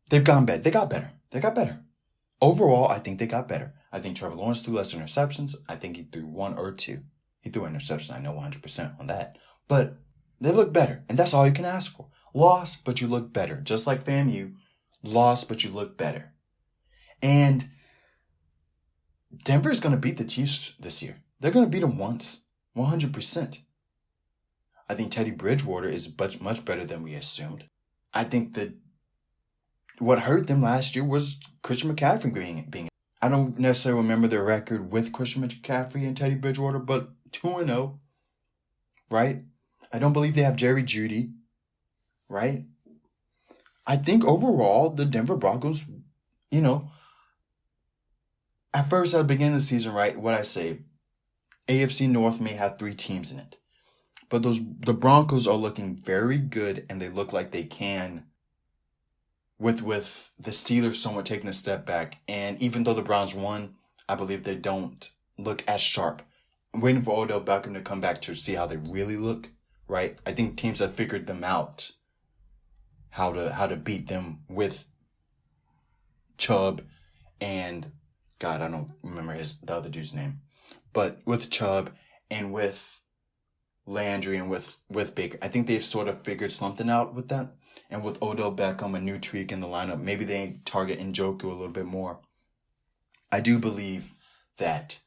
They've gone bad. They got better. Overall, I think they got better. I think Trevor Lawrence threw less interceptions. I think he threw one or two. He threw an interception. I know 100% on that. But they look better. And that's all you can ask for. Lost, but you look better. Just like FAMU, lost, but you look better. And Denver is going to beat the Chiefs this year. They're going to beat them once. 100%. I think Teddy Bridgewater is much better than we assumed. I think that what hurt them last year was Christian McCaffrey being. I don't necessarily remember their record with Christian McCaffrey and Teddy Bridgewater, but 2-0, right? I don't believe they have Jerry Jeudy, right? I think overall, the Denver Broncos, at first at the beginning of the season, right, what I say, AFC North may have 3 teams in it. But the Broncos are looking very good, and they look like they can with the Steelers somewhat taking a step back. And even though the Browns won, I believe they don't look as sharp. I'm waiting for Odell Beckham to come back to see how they really look, right? I think teams have figured them out, how to beat them with Chubb and, God, I don't remember the other dude's name. But with Chubb and with Landry and with Baker, I think they've sort of figured something out with that. And with Odell Beckham, a new tweak in the lineup, maybe they target Njoku a little bit more. I do believe that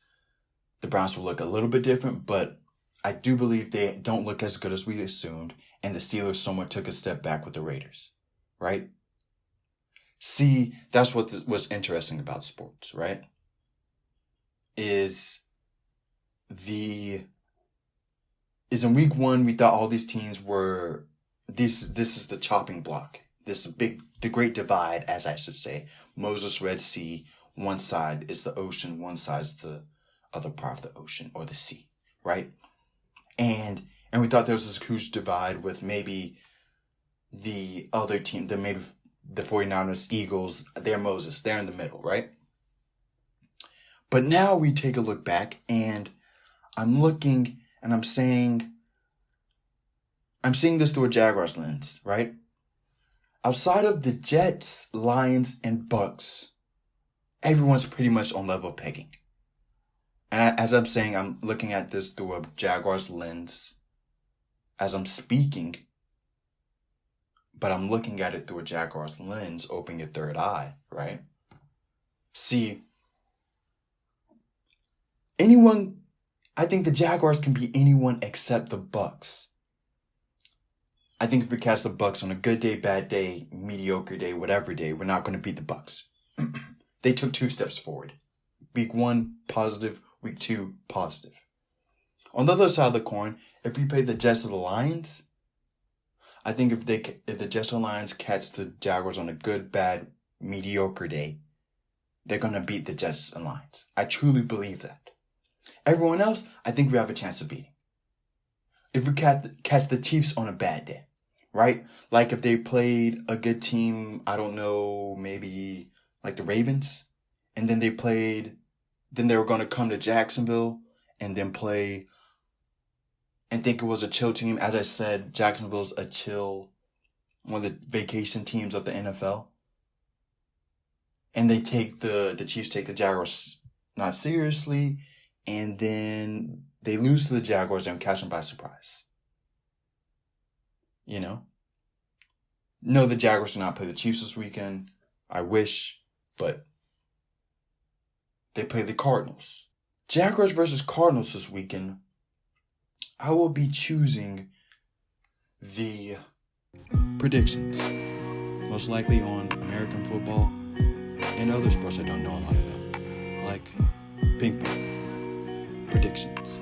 the Browns will look a little bit different, but I do believe they don't look as good as we assumed, and the Steelers somewhat took a step back with the Raiders, right? See, that's what's interesting about sports, right? Is in week 1, we thought all these teams were, this is the chopping block. This is the great divide, as I should say. Moses, Red Sea, one side is the ocean, one side is the other part of the ocean or the sea, right? And we thought there was this huge divide with maybe the other team, maybe the 49ers, Eagles, they're Moses, they're in the middle, right? But now we take a look back, and I'm looking and I'm seeing this through a Jaguars lens, right? Outside of the Jets, Lions, and Bucks, everyone's pretty much on level pegging. And as I'm saying, I'm looking at this through a Jaguars lens as I'm speaking, but I'm looking at it through a Jaguars lens, opening your third eye, right? See, I think the Jaguars can beat anyone except the Bucks. I think if we catch the Bucks on a good day, bad day, mediocre day, whatever day, we're not going to beat the Bucks. They took 2 steps forward. Week 1, positive. Week 2, positive. On the other side of the coin, if we play the Jets or the Lions, I think if the Jets or Lions catch the Jaguars on a good, bad, mediocre day, they're going to beat the Jets and Lions. I truly believe that. Everyone else, I think we have a chance of beating. If we catch the Chiefs on a bad day, right? Like if they played a good team, I don't know, maybe like the Ravens, and then they were going to come to Jacksonville and then play and think it was a chill team. As I said, Jacksonville's one of the vacation teams of the NFL. And the Chiefs take the Jaguars not seriously, and then they lose to the Jaguars and catch them by surprise. No, the Jaguars will not play the Chiefs this weekend. I wish, but they play the Cardinals. Jaguars versus Cardinals this weekend. I will be choosing the predictions, most likely on American football and other sports I don't know a lot about, like ping pong. Predictions.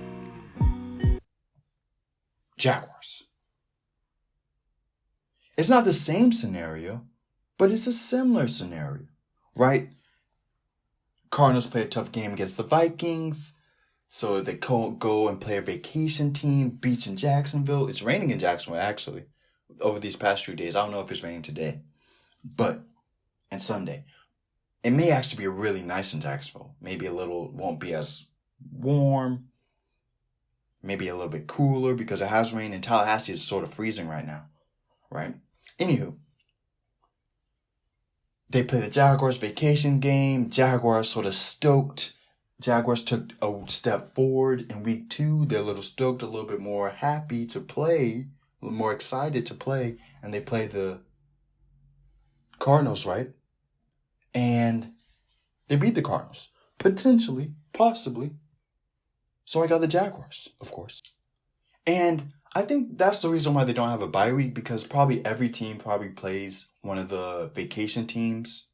Jaguars. It's not the same scenario, but it's a similar scenario, right? Cardinals play a tough game against the Vikings, so they go and play a vacation team, beach in Jacksonville. It's raining in Jacksonville, actually, over these past few days. I don't know if it's raining today, and Sunday. it may actually be really nice in Jacksonville. Maybe won't be as warm. Maybe a little bit cooler because it has rain, and Tallahassee is sort of freezing right now, right? Anywho, they play the Jaguars vacation game. Jaguars sort of stoked. Jaguars took a step forward in week 2. They're a little stoked, a little bit more happy to play, a little more excited to play, and they play the Cardinals, right? And they beat the Cardinals. Potentially, possibly. So I got the Jaguars, of course. And I think that's the reason why they don't have a bye week, because probably every team plays one of the vacation teams.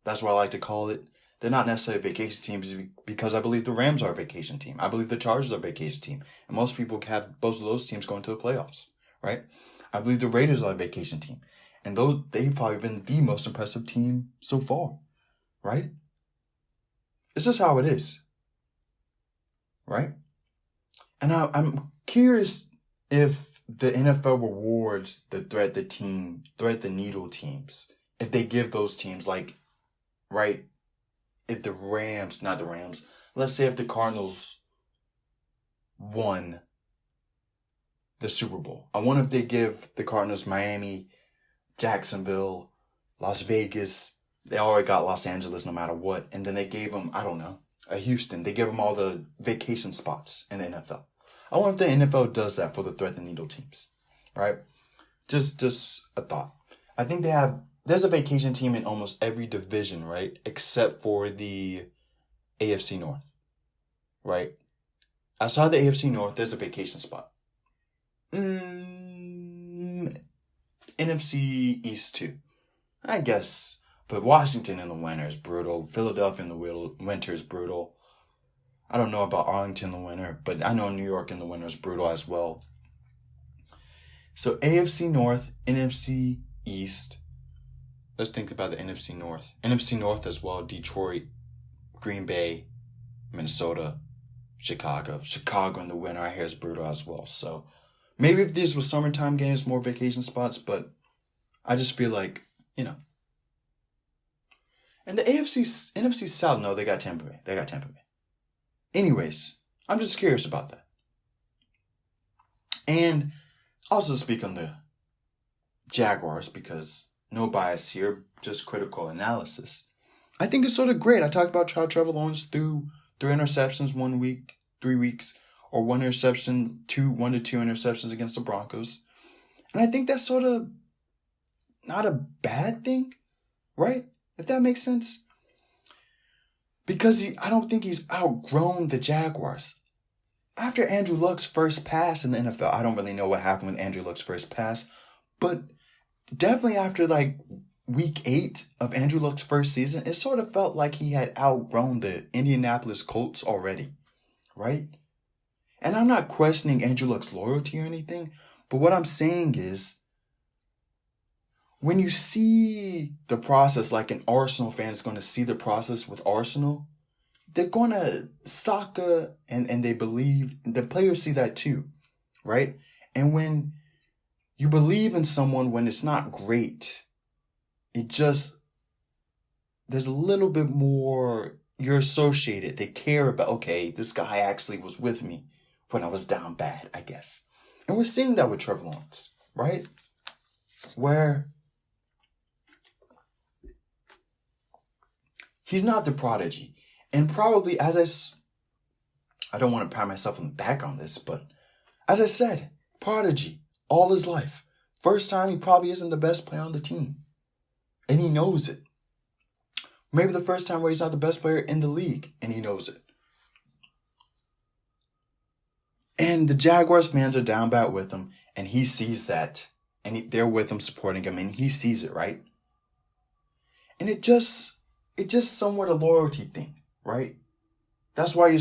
That's what I like to call it. They're not necessarily vacation teams because I believe the Rams are a vacation team. I believe the Chargers are a vacation team. And most people have both of those teams going to the playoffs, right? I believe the Raiders are a vacation team. And they've probably been the most impressive team so far, right? It's just how it is. Right? And I'm curious if the NFL rewards the thread the needle teams. If they give those teams, like, right? If the Rams, not the Rams, let's say if the Cardinals won the Super Bowl. I wonder if they give the Cardinals Miami, Jacksonville, Las Vegas. They already got Los Angeles no matter what. And then they gave them, I don't know, Houston. They give them all the vacation spots in the NFL. I wonder if the NFL does that for the thread the needle teams, right? Just a thought. I think there's a vacation team in almost every division, right? Except for the AFC North, right? Outside the AFC North, there's a vacation spot. NFC East too, I guess. But Washington in the winter is brutal. Philadelphia in the winter is brutal. I don't know about Arlington in the winter, but I know New York in the winter is brutal as well. So AFC North, NFC East. Let's think about the NFC North. NFC North as well. Detroit, Green Bay, Minnesota, Chicago. Chicago in the winter I hear is brutal as well. So maybe if these were summertime games, more vacation spots, but I just feel like, And the NFC South, no, they got Tampa Bay. Anyways, I'm just curious about that. And also speak on the Jaguars, because no bias here, just critical analysis. I think it's sort of great. I talked about how Trevor Lawrence threw 3 interceptions 3 weeks, or 1 interception, 1 to 2 interceptions against the Broncos. And I think that's sort of not a bad thing, right? If that makes sense. Because I don't think he's outgrown the Jaguars. After Andrew Luck's first pass in the NFL, I don't really know what happened with Andrew Luck's first pass, but definitely after like week 8 of Andrew Luck's first season, it sort of felt like he had outgrown the Indianapolis Colts already, right? And I'm not questioning Andrew Luck's loyalty or anything, but what I'm saying is, when you see the process, like an Arsenal fan is going to see the process with Arsenal, they're going to soccer, and they believe, the players see that too, right? And when you believe in someone when it's not great, there's a little bit more, you're associated. They care about, okay, this guy actually was with me when I was down bad, I guess. And we're seeing that with Trevor Lawrence, right? Where he's not the prodigy. And probably, I don't want to pat myself on the back on this, but as I said, prodigy all his life. First time, he probably isn't the best player on the team. And he knows it. Maybe the first time where he's not the best player in the league, and he knows it. And the Jaguars fans are down bad with him, and he sees that. And they're with him, supporting him, and he sees it, right? And it's just somewhat a loyalty thing, right? That's why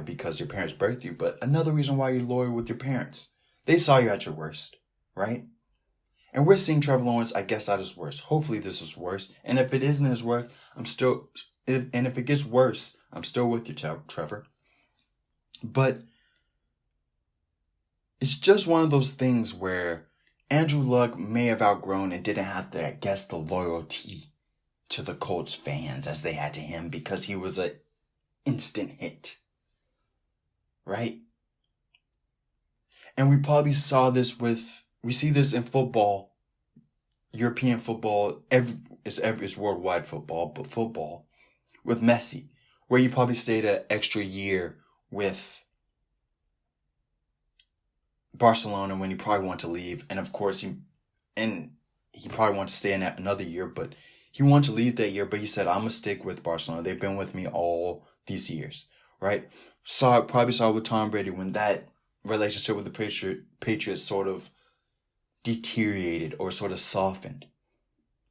because your parents birthed you, but another reason why you're loyal with your parents. They saw you at your worst, right? And we're seeing Trevor Lawrence, I guess that is worse. Hopefully this is worse. And if it isn't as worse, if it gets worse, I'm still with you, Trevor. But it's just one of those things where Andrew Luck may have outgrown and didn't have the loyalty to the Colts fans as they had to him because he was an instant hit. Right? And we probably saw this we see this in football, European football, it's worldwide football, but football with Messi, where he probably stayed an extra year with Barcelona when he probably wanted to leave. And of course, he probably wanted to stay in another year, but he wanted to leave that year, but he said, I'm going to stick with Barcelona. They've been with me all these years, right? Probably saw with Tom Brady when that relationship with the Patriots sort of deteriorated or sort of softened.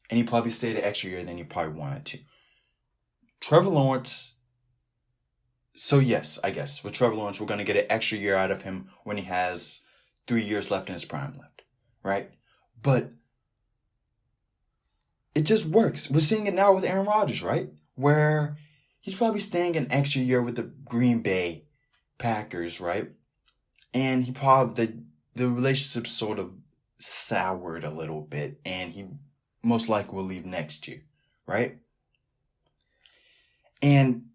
And he probably stayed an extra year than he probably wanted to. Trevor Lawrence, so yes, I guess with Trevor Lawrence, we're going to get an extra year out of him when he has 3 years left in his prime left, right? But it just works. We're seeing it now with Aaron Rodgers, right? Where he's probably staying an extra year with the Green Bay Packers, right? And he probably, the relationship sort of soured a little bit, and he most likely will leave next year, right? And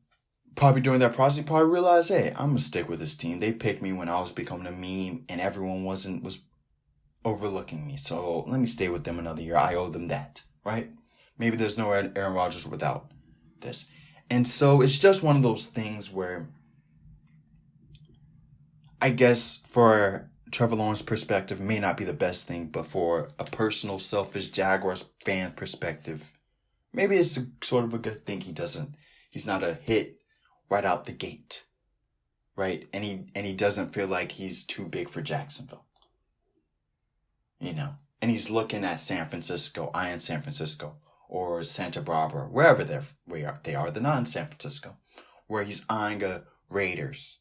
probably during that process, he probably realized, hey, I'm going to stick with this team. They picked me when I was becoming a meme and everyone was overlooking me. So let me stay with them another year. I owe them that, right? Maybe there's no Aaron Rodgers without this. And so it's just one of those things where I guess for Trevor Lawrence's perspective may not be the best thing, but for a personal, selfish Jaguars fan perspective, maybe it's sort of a good thing he's not a hit right out the gate, right? And he doesn't feel like he's too big for Jacksonville, you know? And he's looking at San Francisco, San Francisco, or Santa Barbara, wherever they are, the non-San Francisco, where he's eyeing a Raiders,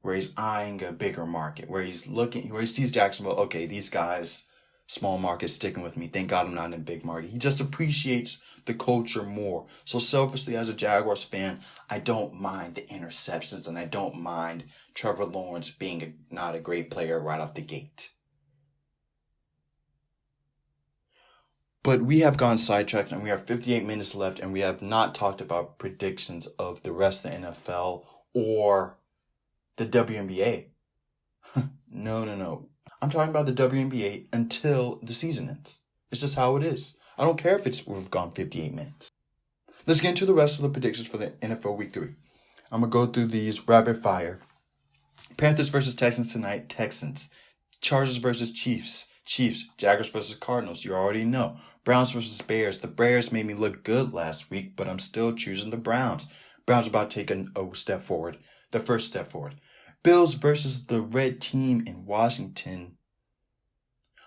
where he's eyeing a bigger market, where he sees Jacksonville, okay, these guys, small market, sticking with me. Thank God I'm not in a big market. He just appreciates the culture more. So selfishly, as a Jaguars fan, I don't mind the interceptions, and I don't mind Trevor Lawrence being not a great player right off the gate. But we have gone sidetracked, and we have 58 minutes left, and we have not talked about predictions of the rest of the NFL or the WNBA. No. I'm talking about the WNBA until the season ends. It's just how it is. I don't care if we've gone 58 minutes. Let's get into the rest of the predictions for the NFL Week 3. I'm going to go through these rapid fire. Panthers versus Texans tonight. Texans. Chargers versus Chiefs. Chiefs. Jaguars versus Cardinals. You already know. Browns versus Bears. The Bears made me look good last week, but I'm still choosing the Browns. Browns are about to take a step forward. The first step forward. Bills versus the red team in Washington.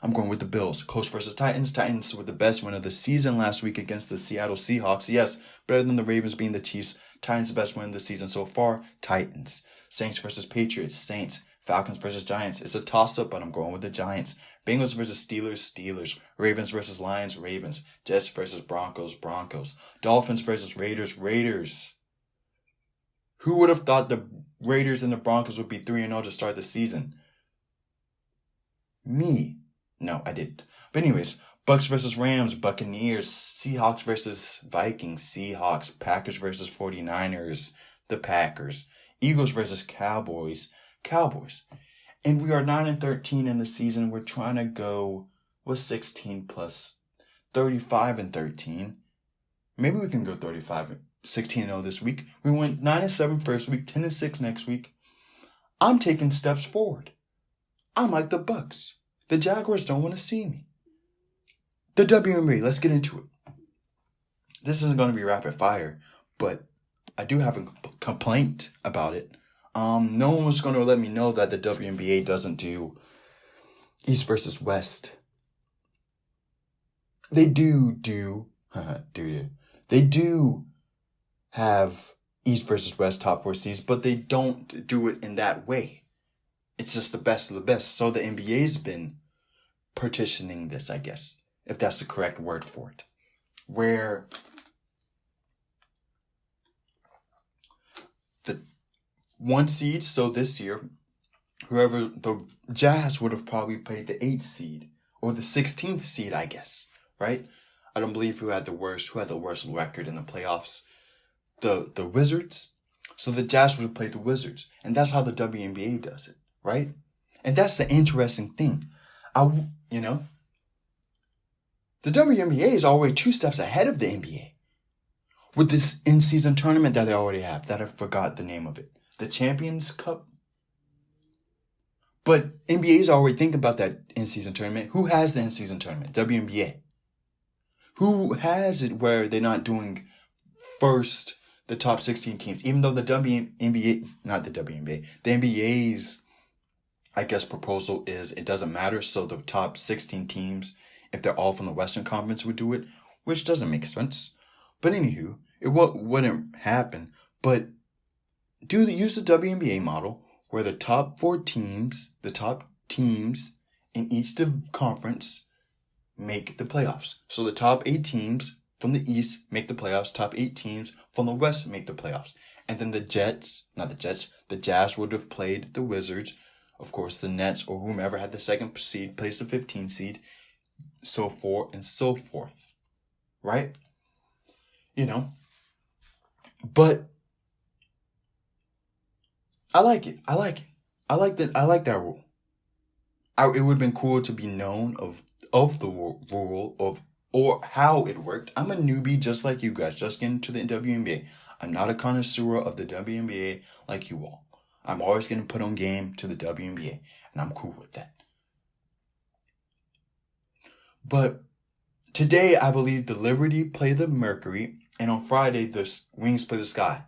I'm going with the Bills. Colts versus Titans. Titans were the best win of the season last week against the Seattle Seahawks. Yes, better than the Ravens being the Chiefs. Titans the best win of the season so far. Titans. Saints versus Patriots. Saints. Falcons versus Giants. It's a toss-up, but I'm going with the Giants. Bengals versus Steelers. Steelers. Ravens versus Lions. Ravens. Jets versus Broncos. Broncos. Dolphins versus Raiders. Raiders. Who would have thought the Raiders and the Broncos would be 3-0 to start the season? Me. No, I didn't. But anyways, Bucks versus Rams, Buccaneers, Seahawks versus Vikings, Seahawks, Packers versus 49ers, the Packers, Eagles versus Cowboys, Cowboys. And we are 9-13 in the season. We're trying to go with 16 plus 35-13. Maybe we can go 16-0 this week. We went 9-7 first week, 10-6 next week. I'm taking steps forward. I'm like the Bucks. The Jaguars don't want to see me. The WNBA, let's get into it. This isn't going to be rapid fire, but I do have a complaint about it. No one was going to let me know that the WNBA doesn't do East versus West. They do have East versus West top 4 seeds, but they don't do it in that way. It's just the best of the best. So the NBA's been partitioning this, I guess, if that's the correct word for it. Where the 1 seed, so this year, whoever, the Jazz would have probably played the 8th seed, or the 16th seed, I guess, right? I don't believe who had the worst record in the playoffs. The Wizards. So the Jazz would have played the Wizards. And that's how the WNBA does it, right? And that's the interesting thing. The WNBA is already 2 steps ahead of the NBA. With this in-season tournament that they already have, that I forgot the name of it. The Champions Cup. But NBA is already thinking about that in-season tournament. Who has the in-season tournament? WNBA. Who has it where they're not doing first the top 16 teams? Even though the WNBA, not the WNBA, the NBA's, I guess, proposal is it doesn't matter. So the top 16 teams, if they're all from the Western Conference, would do it, which doesn't make sense. But anywho, it wouldn't happen. But use the WNBA model where the top 4 teams, the top teams in each conference make the playoffs. So the top 8 teams from the East make the playoffs. Top 8 teams from the West make the playoffs. And then the Jazz would have played the Wizards. Of course, the Nets or whomever had the 2nd seed plays the 15th seed. So forth and so forth. Right? But I like it. I like that rule. It would have been cool to be known of the rule or how it worked. I'm a newbie just like you guys, just getting to the WNBA. I'm not a connoisseur of the WNBA like you all. I'm always getting put on game to the WNBA, and I'm cool with that. But today, I believe the Liberty play the Mercury, and on Friday, the Wings play the Sky.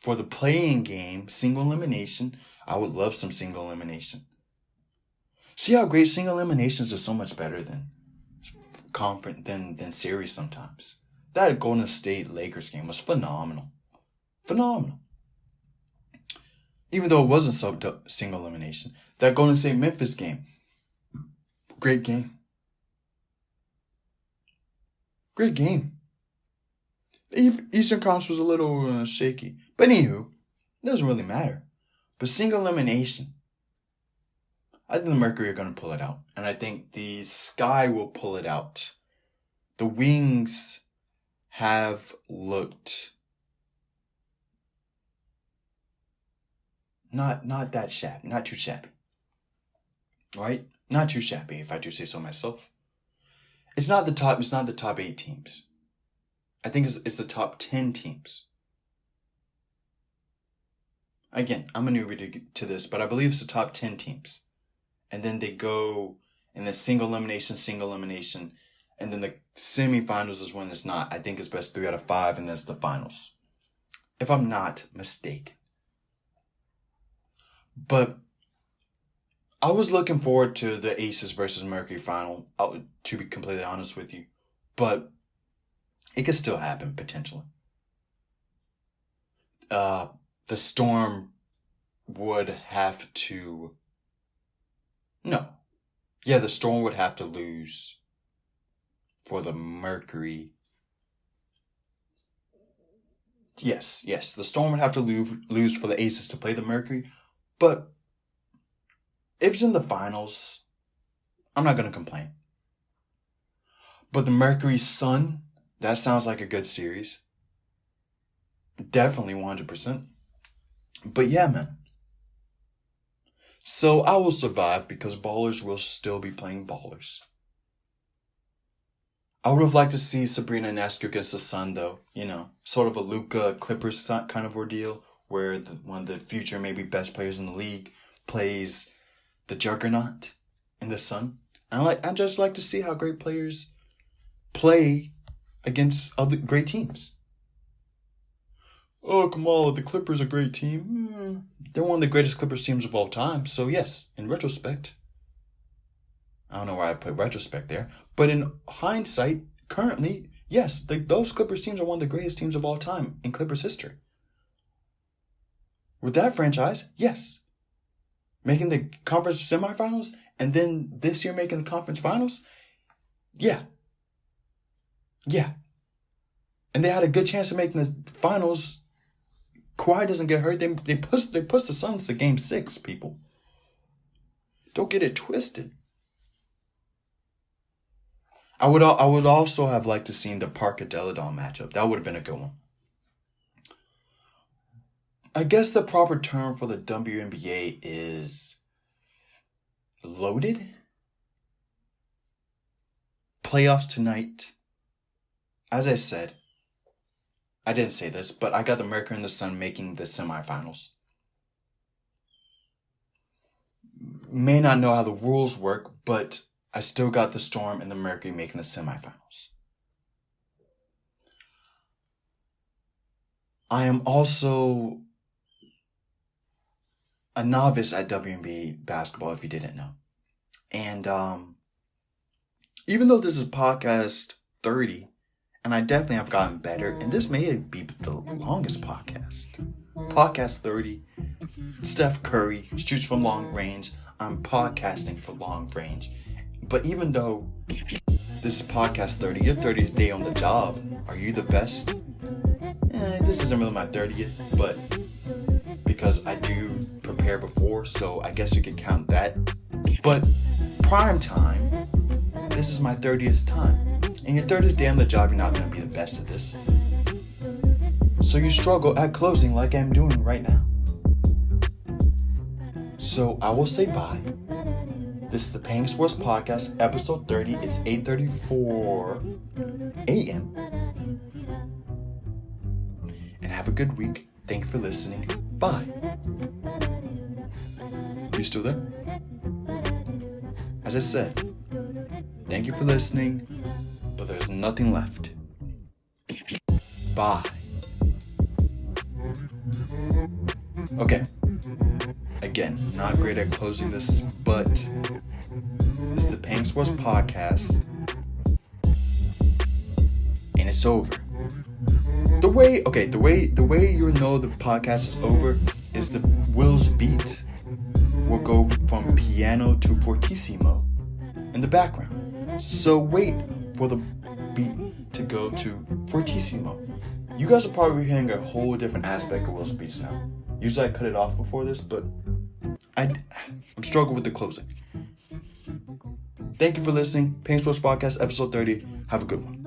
For the playing game, single elimination, I would love some single elimination. See how great single eliminations are so much better than than series sometimes. That Golden State Lakers game was phenomenal. Phenomenal. Even though it wasn't single elimination. That Golden State Memphis game. Great game. Great game. Eastern Conference was a little shaky. But anywho, it doesn't really matter. But single elimination, I think the Mercury are going to pull it out. And I think the Sky will pull it out. The Wings have looked not that shabby. Not too shabby. Right? Not too shabby, if I do say so myself. It's not the top 8 teams. I think it's the top 10 teams. Again, I'm a newbie to this, but I believe it's the top 10 teams. And then they go in the single elimination, and then the semifinals is when it's not. I think it's best 3 out of 5, and that's the finals. If I'm not mistaken. But I was looking forward to the Aces versus Mercury final, to be completely honest with you. But it could still happen, potentially. The Storm would have to... No. Yeah, the Storm would have to lose for the Mercury. Yes. The Storm would have to lose for the Aces to play the Mercury. But if it's in the finals, I'm not going to complain. But the Mercury Sun, that sounds like a good series. Definitely 100%. But yeah, man. So I will survive because ballers will still be playing ballers. I would have liked to see Sabrina Ionescu against the Sun, though. Sort of a Luka Clippers kind of ordeal where one of the future maybe best players in the league plays the Juggernaut in the Sun. I just like to see how great players play against other great teams. Oh, Kamala, the Clippers are a great team. They're one of the greatest Clippers teams of all time. So yes, in retrospect, I don't know why I put retrospect there, but in hindsight, currently, yes, those Clippers teams are one of the greatest teams of all time in Clippers history. With that franchise, yes. Making the conference semifinals and then this year making the conference finals, yeah. And they had a good chance of making the finals. Kawhi doesn't get hurt. They push the Suns to Game 6, people. Don't get it twisted. I would also have liked to seen the Parker Deladon matchup. That would have been a good one. I guess the proper term for the WNBA is loaded. Playoffs tonight. As I said, I didn't say this, but I got the Mercury and the Sun making the semifinals. May not know how the rules work, but I still got the Storm and the Mercury making the semifinals. I am also a novice at WNBA basketball, if you didn't know. And even though this is podcast 30, and I definitely have gotten better, and this may be the longest podcast. Podcast 30, Steph Curry shoots from long range. I'm podcasting for long range. But even though this is podcast 30, your 30th day on the job, are you the best? This isn't really my 30th, but because I do prepare before, so I guess you could count that. But prime time, this is my 30th time. And your 30th day on the job, you're not going to be the best at this. So you struggle at closing like I'm doing right now. So I will say bye. This is the Peng Sports Podcast, episode 30. It's 8:34 a.m. And have a good week. Thank you for listening. Bye. You still there? As I said, thank you for listening, but there's nothing left. Bye. Okay. Again, not great at closing this, but this is the Peng Sports Podcast, and it's over. The way you'll know the podcast is over is the Will's beat will go from piano to fortissimo in the background. So wait for the beat to go to fortissimo. You guys will probably be hearing a whole different aspect of Will's beats now. Usually I cut it off before this, but I'm struggling with the closing. Thank you for listening. Peng Sports Podcast, episode 30. Have a good one.